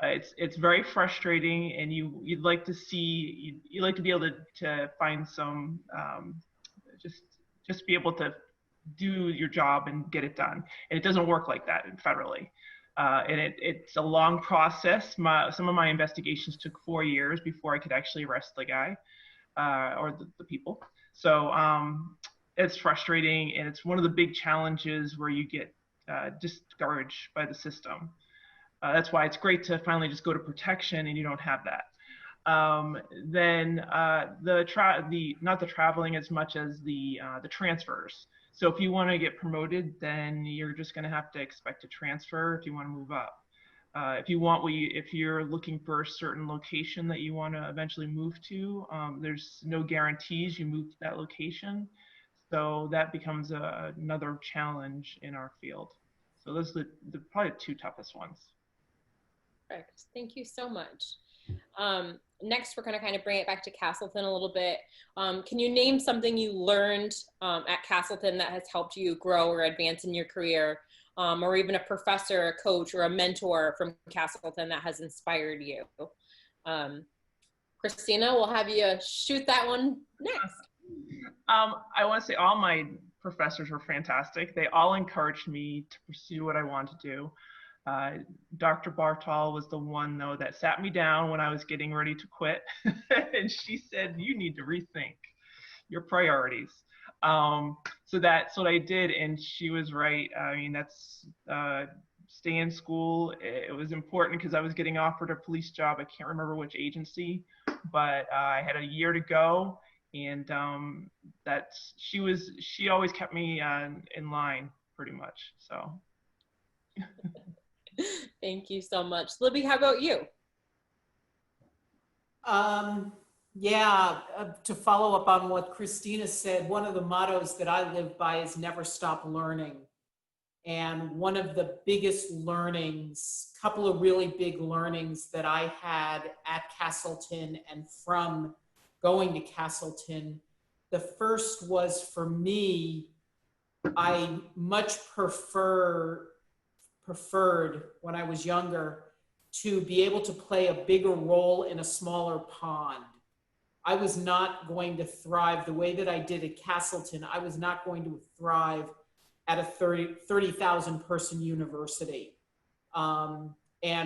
It's very frustrating, and you'd like to be able to find some just be able to do your job and get it done. And it doesn't work like that federally. And it's a long process. Some of my investigations took 4 years before I could actually arrest the guy or the people. So it's frustrating, and it's one of the big challenges where you get discouraged by the system. That's why it's great to finally just go to protection, and you don't have that. Then not the traveling as much as the transfers. So if you want to get promoted, then you're just going to have to expect a transfer if you want to move up. If you're looking for a certain location that you want to eventually move to, there's no guarantees you move to that location. So that becomes another challenge in our field. So those are probably the two toughest ones. Perfect. Thank you so much. Next, we're going to kind of bring it back to Castleton a little bit. Can you name something you learned at Castleton that has helped you grow or advance in your career, or even a professor, a coach, or a mentor from Castleton that has inspired you? Christina, we'll have you shoot that one next. I want to say all my professors were fantastic. They all encouraged me to pursue what I wanted to do. Dr. Bartol was the one, though, that sat me down when I was getting ready to quit. And she said, you need to rethink your priorities. So that's what I did. And she was right. I mean, that's stay in school. It was important because I was getting offered a police job. I can't remember which agency, but I had a year to go. And she always kept me in line pretty much. So. Thank you so much. Libby, how about you? To follow up on what Christina said, one of the mottos that I live by is never stop learning. And one of the biggest learnings, couple of really big learnings that I had at Castleton and from going to Castleton, the first was, for me, I much preferred when I was younger to be able to play a bigger role in a smaller pond. I was not going to thrive the way that I did at Castleton. I was not going to thrive at a 30,000 person university. And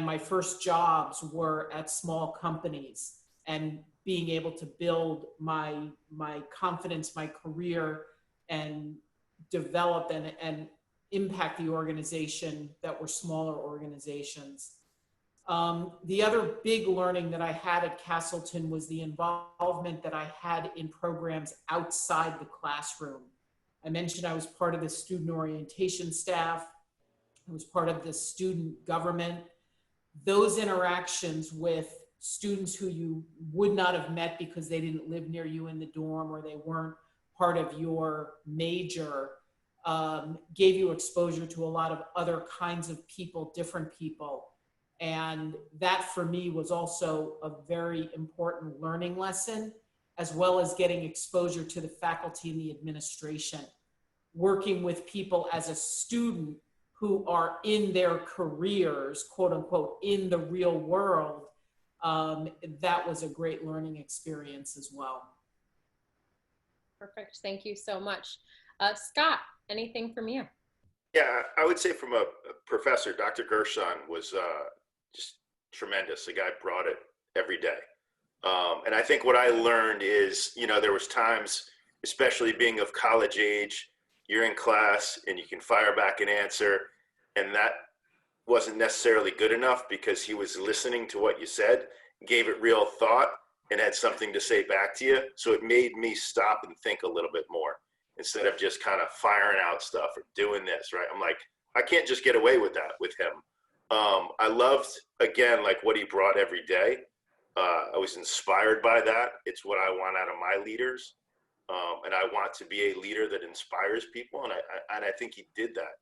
my first jobs were at small companies, and being able to build my confidence, my career, and develop and impact the organization that were smaller organizations. The other big learning that I had at Castleton was the involvement that I had in programs outside the classroom. I mentioned I was part of the student orientation staff. I was part of the student government. Those interactions with students who you would not have met because they didn't live near you in the dorm or they weren't part of your major, gave you exposure to a lot of other kinds of people, different people. And that for me was also a very important learning lesson, as well as getting exposure to the faculty and the administration, working with people as a student who are in their careers, quote unquote, in the real world. That was a great learning experience as well. Perfect. Thank you so much. Scott, anything from you? Yeah, I would say from a professor, Dr. Gershon was just tremendous. The guy brought it every day. And I think what I learned is, you know, there was times, especially being of college age, you're in class and you can fire back an answer, and that wasn't necessarily good enough because he was listening to what you said, gave it real thought, and had something to say back to you. So it made me stop and think a little bit more instead of just kind of firing out stuff or doing this, right? I'm like, I can't just get away with that with him. I loved, again, like what he brought every day. I was inspired by that. It's what I want out of my leaders. And I want to be a leader that inspires people. And I think he did that.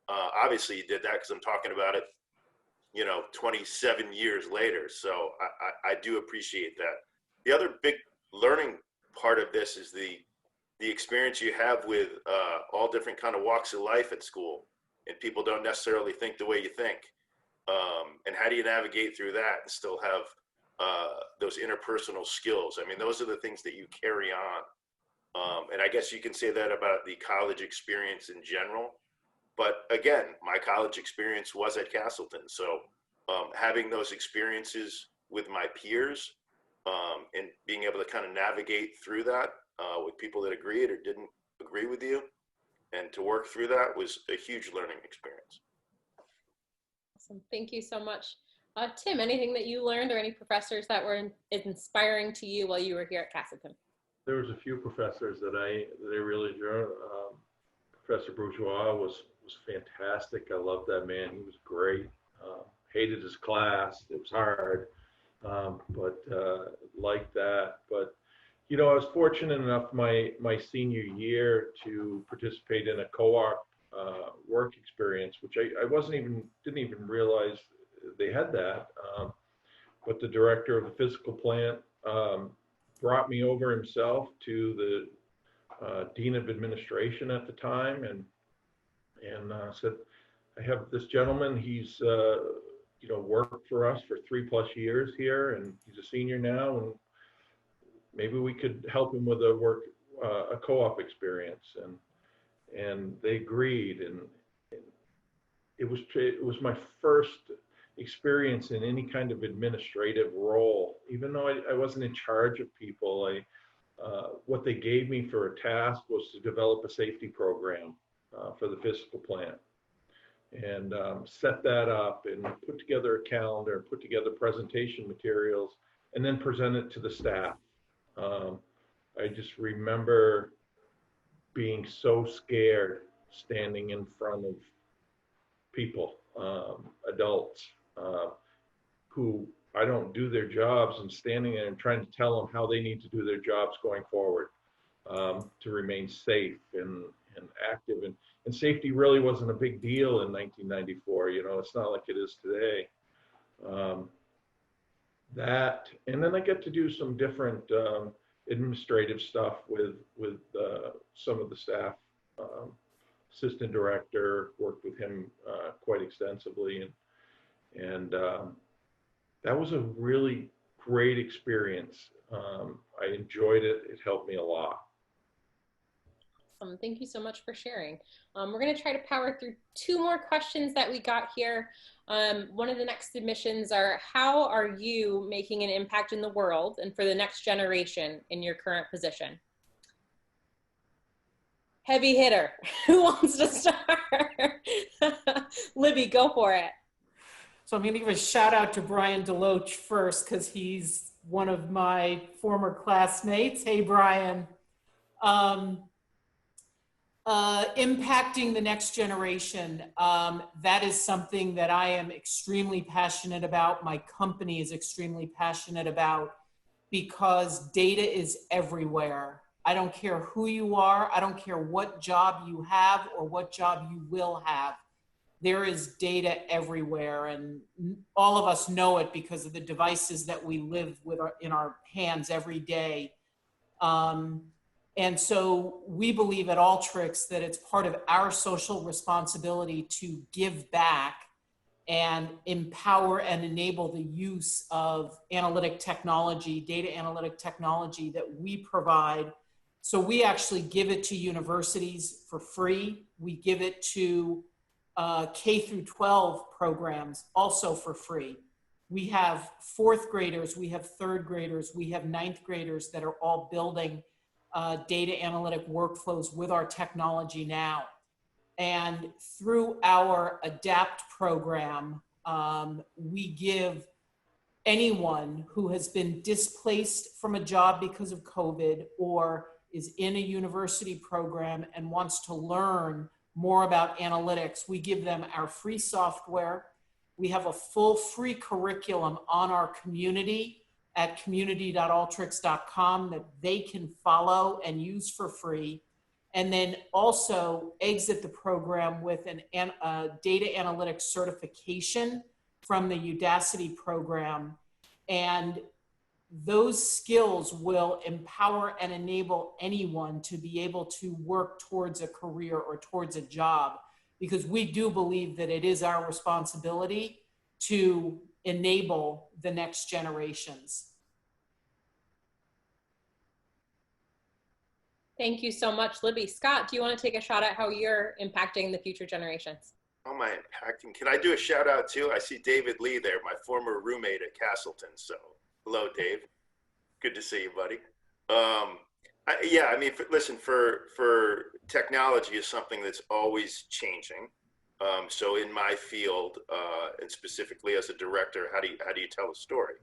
Obviously he did that because I'm talking about it, you know, 27 years later. So I do appreciate that. The other big learning part of this is the experience you have with all different kind of walks of life at school, and people don't necessarily think the way you think. And how do you navigate through that and still have those interpersonal skills? I mean, those are the things that you carry on. And I guess you can say that about the college experience in general. But again, my college experience was at Castleton. So having those experiences with my peers and being able to kind of navigate through that with people that agreed or didn't agree with you, and to work through that was a huge learning experience. Awesome. Thank you so much. Tim, anything that you learned or any professors that were inspiring to you while you were here at Castleton? There was a few professors that I really enjoyed. Professor Bourgeois was fantastic. I loved that man. He was great. Hated his class. It was hard, but liked that. But you know, I was fortunate enough my senior year to participate in a co-op work experience, which I didn't even realize they had that. But the director of the physical plant brought me over himself to the dean of administration at the time, and said, I have this gentleman. He's you know, worked for us for 3+ years here, and he's a senior now, and maybe we could help him with a co-op experience. And they agreed, and it was my first experience in any kind of administrative role. Even though I wasn't in charge of people, what they gave me for a task was to develop a safety program for the physical plant, and set that up and put together a calendar, put together presentation materials, and then present it to the staff. I just remember being so scared standing in front of people, adults, who I don't do their jobs, and standing there and trying to tell them how they need to do their jobs going forward, to remain safe and and active, and safety really wasn't a big deal in 1994. You know, it's not like it is today. That, and then I get to do some different administrative stuff with some of the staff. Assistant director, worked with him quite extensively, and that was a really great experience. I enjoyed it. It helped me a lot. Thank you so much for sharing. We're going to try to power through 2 more questions that we got here. One of the next submissions are, how are you making an impact in the world and for the next generation in your current position? Heavy hitter. Who wants to start? Libby, go for it. So I'm going to give a shout out to Brian Deloach first, because he's one of my former classmates. Hey, Brian. Impacting the next generation. That is something that I am extremely passionate about. My company is extremely passionate about, because data is everywhere. I don't care who you are. I don't care what job you have or what job you will have. There is data everywhere, and all of us know it because of the devices that we live with in our hands every day. And so we believe at Alteryx that it's part of our social responsibility to give back and empower and enable the use of analytic technology, data analytic technology that we provide. So we actually give it to universities for free. We give it to K through 12 programs also for free. We have 4th graders, we have 3rd graders, we have 9th graders that are all building data analytic workflows with our technology now. And through our ADAPT program, we give anyone who has been displaced from a job because of COVID or is in a university program and wants to learn more about analytics, we give them our free software. We have a full free curriculum on our community at community.alteryx.com that they can follow and use for free. And then also exit the program with a data analytics certification from the Udacity program. And those skills will empower and enable anyone to be able to work towards a career or towards a job, because we do believe that it is our responsibility to enable the next generations. Thank you so much, Libby. Scott, do you want to take a shot at how you're impacting the future generations? How am I impacting? Can I do a shout out too? I see David Lee there, my former roommate at Castleton. So hello, Dave. Good to see you, buddy. Yeah, I mean, listen, for technology is something that's always changing. So in my field, and specifically as a director, how do you tell a story,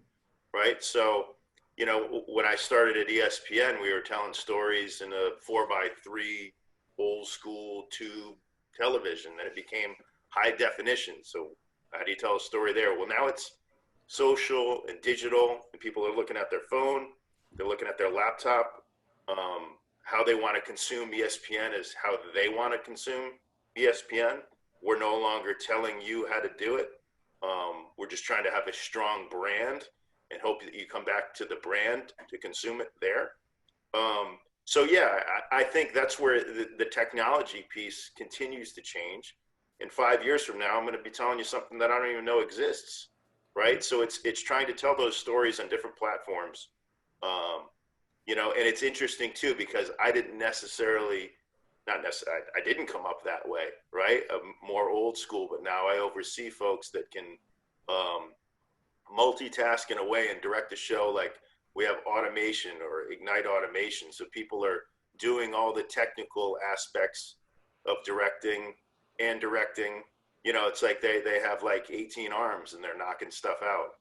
right? So, you know, when I started at ESPN, we were telling stories in a 4x3 old school tube television, and it became high definition. So how do you tell a story there? Well, now it's social and digital, and people are looking at their phone, they're looking at their laptop. How they want to consume ESPN is how they want to consume ESPN. We're no longer telling you how to do it. We're just trying to have a strong brand and hope that you come back to the brand to consume it there. So yeah, I think that's where the technology piece continues to change. In 5 years from now, I'm going to be telling you something that I don't even know exists, right? So it's trying to tell those stories on different platforms. You know, and it's interesting too, because I didn't necessarily, I didn't come up that way, right? More old school, but now I oversee folks that can multitask in a way and direct a show. Like we have automation or Ignite automation. So people are doing all the technical aspects of directing. You know, it's like they have like 18 arms and they're knocking stuff out.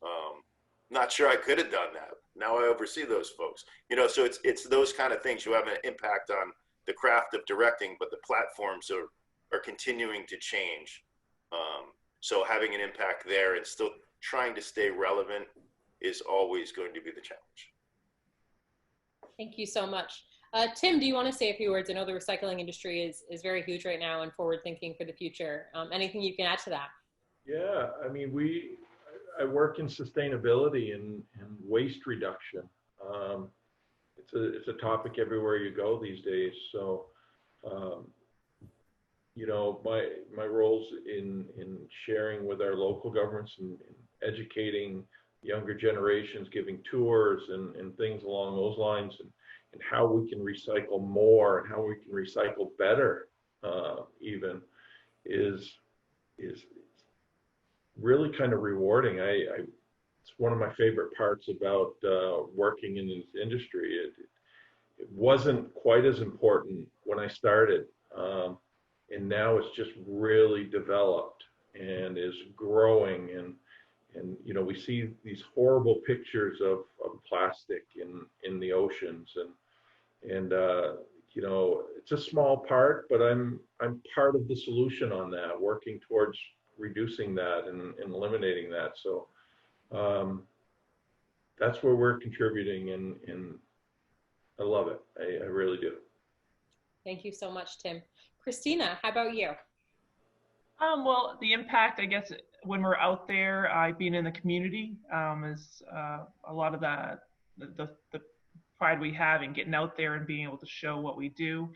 Not sure I could have done that. Now I oversee those folks. You know, so it's those kind of things. You have an impact on the craft of directing, but the platforms are continuing to change. So having an impact there and still trying to stay relevant is always going to be the challenge. Thank you so much. Tim, do you want to say a few words? I know the recycling industry is very huge right now and forward thinking for the future. Anything you can add to that? Yeah, I mean, I work in sustainability and waste reduction. It's a topic everywhere you go these days. So, you know, my roles in sharing with our local governments and educating younger generations, giving tours and things along those lines, and how we can recycle more and how we can recycle better, even is really kind of rewarding. It's one of my favorite parts about working in this industry. It wasn't quite as important when I started, and now it's just really developed and is growing. And you know, we see these horrible pictures of plastic in the oceans, and you know, it's a small part, but I'm part of the solution on that, working towards reducing that and eliminating that. So that's where we're contributing, and I love it. I really do. Thank you so much, Tim. Christina, how about you? Well, the impact, I guess, when we're out there, being in the community, is a lot of the pride we have in getting out there and being able to show what we do.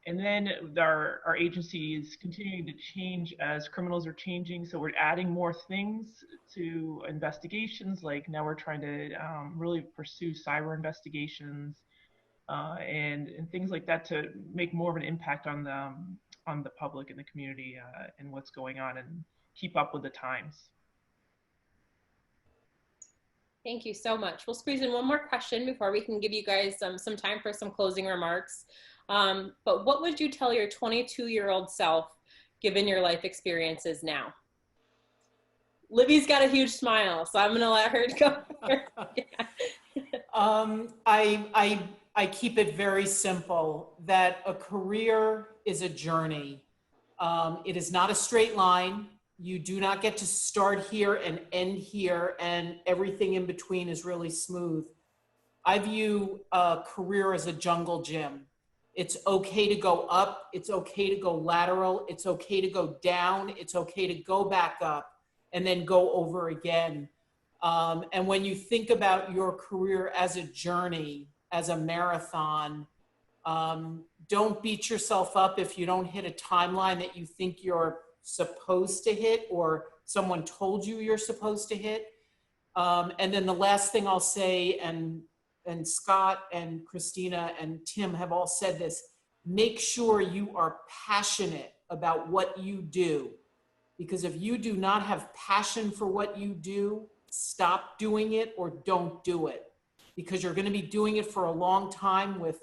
And then our agency is continuing to change as criminals are changing. So we're adding more things to investigations. Like now we're trying to really pursue cyber investigations and things like that to make more of an impact on the public and the community and what's going on and keep up with the times. Thank you so much. We'll squeeze in one more question before we can give you guys some time for some closing remarks. But what would you tell your 22-year-old self, given your life experiences now? Libby's got a huge smile, so I'm going to let her go. I keep it very simple, that a career is a journey. It is not a straight line. You do not get to start here and end here, and everything in between is really smooth. I view a career as a jungle gym. It's okay to go up. It's okay to go lateral. It's okay to go down. It's okay to go back up and then go over again. And when you think about your career as a journey, as a marathon, don't beat yourself up if you don't hit a timeline that you think you're supposed to hit or someone told you you're supposed to hit. And then the last thing I'll say, and Scott and Christina and Tim have all said this, make sure you are passionate about what you do. Because if you do not have passion for what you do, stop doing it or don't do it. Because you're going to be doing it for a long time with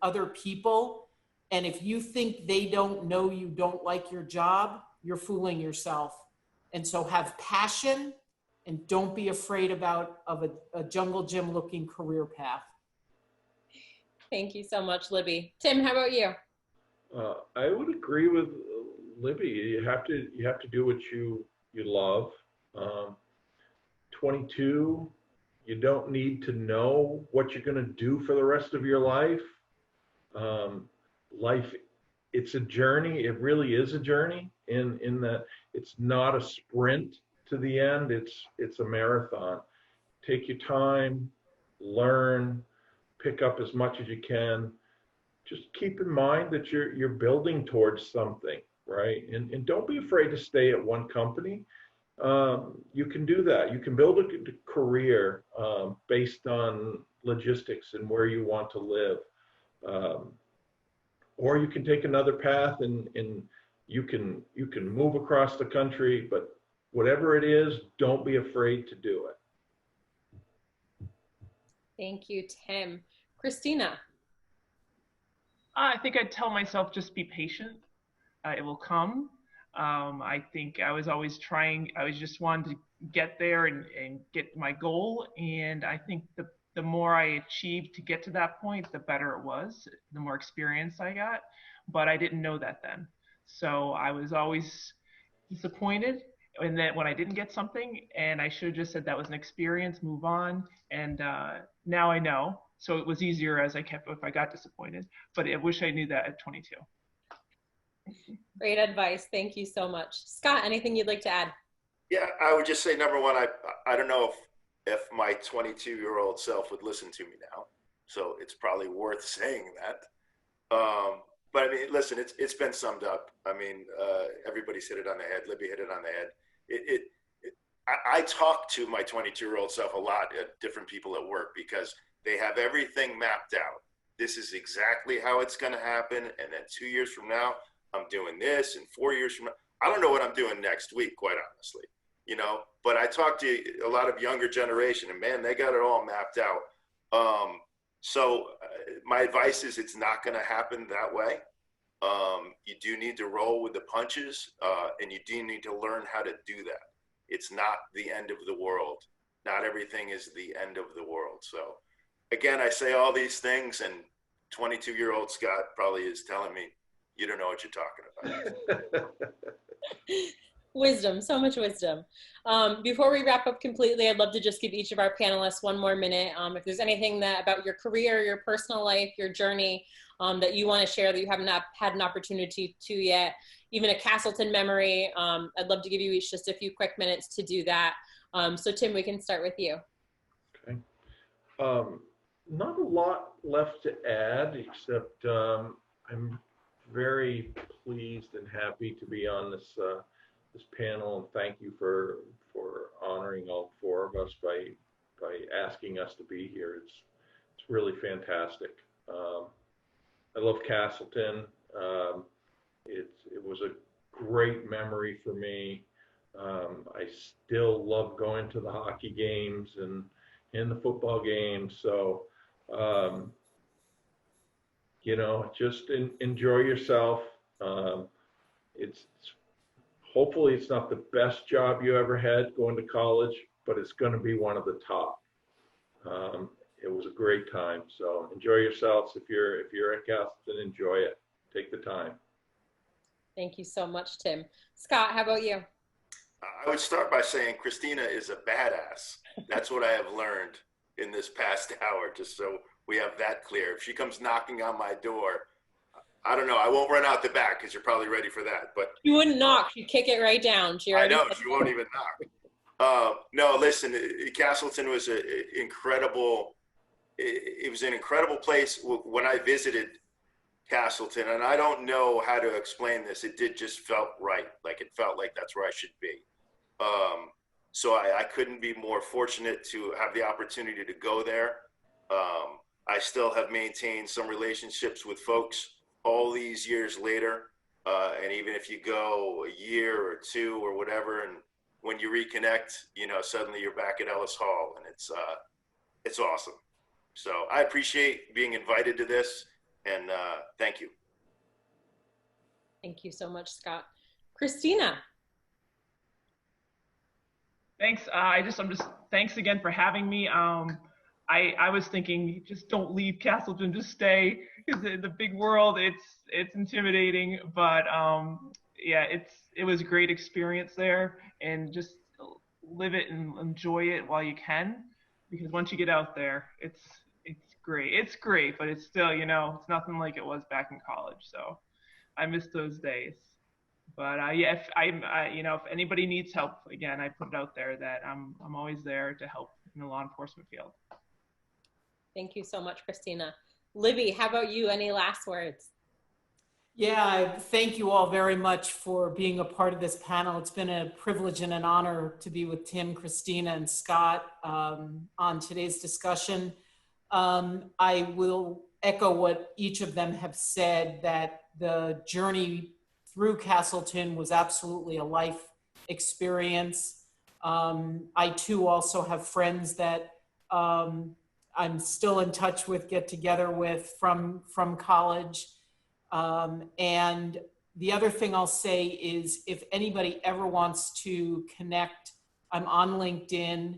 other people. And if you think they don't know you don't like your job, you're fooling yourself. And so have passion and don't be afraid of a jungle gym looking career path. Thank you so much, Libby. Tim, how about you? I would agree with Libby. You have to do what you love. 22, you don't need to know what you're going to do for the rest of your life. Life, it's a journey. It really is a journey in that it's not a sprint to the end. It's a marathon. Take your time, learn, pick up as much as you can. Just keep in mind that you're building towards something, right? And don't be afraid to stay at one company. You can do that. You can build a career based on logistics and where you want to live. Or you can take another path and you can move across the country, but whatever it is, don't be afraid to do it. Thank you, Tim. Christina. I think I'd tell myself just be patient. It will come. I think I was always trying, I was just wanted to get there and get my goal. And I think the more I achieved to get to that point, the better it was, the more experience I got. But I didn't know that then. So I was always disappointed in that when I didn't get something, and I should have just said that was an experience, move on. And now I know, So it was easier as if I got disappointed, but I wish I knew that at 22. Great advice. Thank you so much. Scott, anything you'd like to add? Yeah, I would just say, number one, I don't know if my 22-year-old self would listen to me now. So it's probably worth saying that. But I mean, listen, it's been summed up. I mean, everybody's hit it on the head. Libby hit it on the head. I talk to my 22-year-old self a lot at different people at work because they have everything mapped out. This is exactly how it's going to happen. And then 2 years from now, I'm doing this. And 4 years from now, I don't know what I'm doing next week, quite honestly, you know, but I talk to a lot of younger generation and man, they got it all mapped out. So my advice is it's not going to happen that way. You do need to roll with the punches, and you do need to learn how to do that. It's not the end of the world. Not everything is the end of the world. So again, I say all these things, and 22-year-old Scott probably is telling me, you don't know what you're talking about. Wisdom, so much wisdom. Before we wrap up completely, I'd love to just give each of our panelists one more minute. If there's anything about your career, your personal life, your journey that you want to share that you haven't had an opportunity to yet, even a Castleton memory, I'd love to give you each just a few quick minutes to do that. So Tim, we can start with you. Okay. Not a lot left to add, except I'm very pleased and happy to be on this panel, and thank you for honoring all four of us by asking us to be here. It's really fantastic. I love Castleton. It was a great memory for me. I still love going to the hockey games and the football games. So you know, just enjoy yourself. Hopefully it's not the best job you ever had going to college, but it's going to be one of the top. It was a great time. So enjoy yourselves. If you're at Castleton, enjoy it. Take the time. Thank you so much, Tim. Scott, how about you? I would start by saying Christina is a badass. That's what I have learned in this past hour, just so we have that clear. If she comes knocking on my door, I don't know. I won't run out the back because you're probably ready for that. But you wouldn't knock. She'd kick it right down. I know. She won't even knock. No, listen, Castleton was an incredible place when I visited Castleton. And I don't know how to explain this. It just felt right. Like it felt like that's where I should be. So I couldn't be more fortunate to have the opportunity to go there. I still have maintained some relationships with folks all these years later. And even if you go a year or two or whatever, and when you reconnect, you know, suddenly you're back at Ellis Hall, and it's awesome. So I appreciate being invited to this, and thank you. Thank you so much, Scott. Christina. Thanks. Thanks again for having me. I was thinking, just don't leave Castleton, just stay, because in the big world, it's intimidating, but yeah, it was a great experience there, and just live it and enjoy it while you can, because once you get out there, it's great. It's great, but it's still, you know, it's nothing like it was back in college. So I miss those days. But yeah, if anybody needs help, again, I put it out there that I'm always there to help in the law enforcement field. Thank you so much, Christina. Libby, how about you? Any last words? Yeah, thank you all very much for being a part of this panel. It's been a privilege and an honor to be with Tim, Christina, and Scott on today's discussion. I will echo what each of them have said, that the journey through Castleton was absolutely a life experience. I too also have friends that I'm still in touch with, get together with from college. And the other thing I'll say is, if anybody ever wants to connect, I'm on LinkedIn.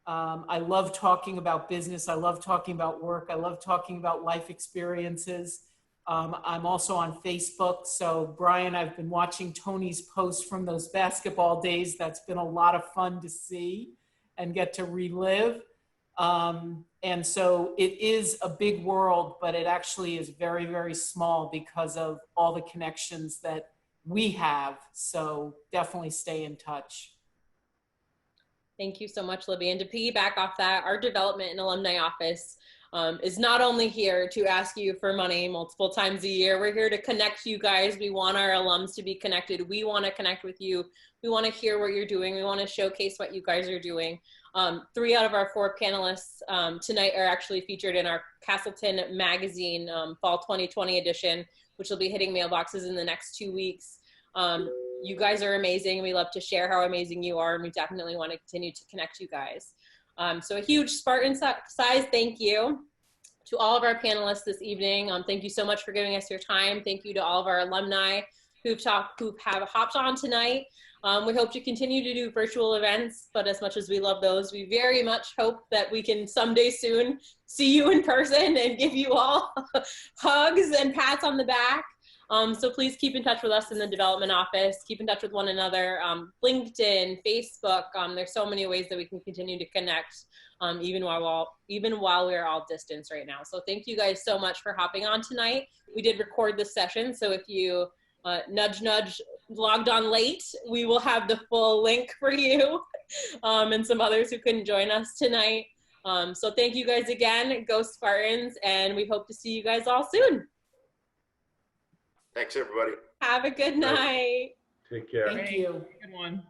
I love talking about business. I love talking about work. I love talking about life experiences. I'm also on Facebook. So Brian, I've been watching Tony's posts from those basketball days. That's been a lot of fun to see and get to relive. And so it is a big world, but it actually is very, very small because of all the connections that we have. So definitely stay in touch. Thank you so much, Libby. And to piggyback off that, our development and alumni office is not only here to ask you for money multiple times a year. We're here to connect you guys. We want our alums to be connected. We want to connect with you. We want to hear what you're doing. We want to showcase what you guys are doing. 3 out of our 4 panelists tonight are actually featured in our Castleton magazine fall 2020 edition, which will be hitting mailboxes in the next 2 weeks. You guys are amazing. We love to share how amazing you are, and we definitely want to continue to connect you guys. So a huge Spartan size thank you to all of our panelists this evening. Thank you so much for giving us your time. Thank you to all of our alumni who have hopped on tonight. We hope to continue to do virtual events, but as much as we love those, we very much hope that we can someday soon see you in person and give you all hugs and pats on the back. So please keep in touch with us in the development office, keep in touch with one another, LinkedIn, Facebook. There's so many ways that we can continue to connect, even while we're all distanced right now. So thank you guys so much for hopping on tonight. We did record this session, so if you nudge, logged on late, we will have the full link for you and some others who couldn't join us tonight. So thank you guys again, go Spartans, and we hope to see you guys all soon. Thanks, everybody. Have a good night. Take care. Thank you. Good one.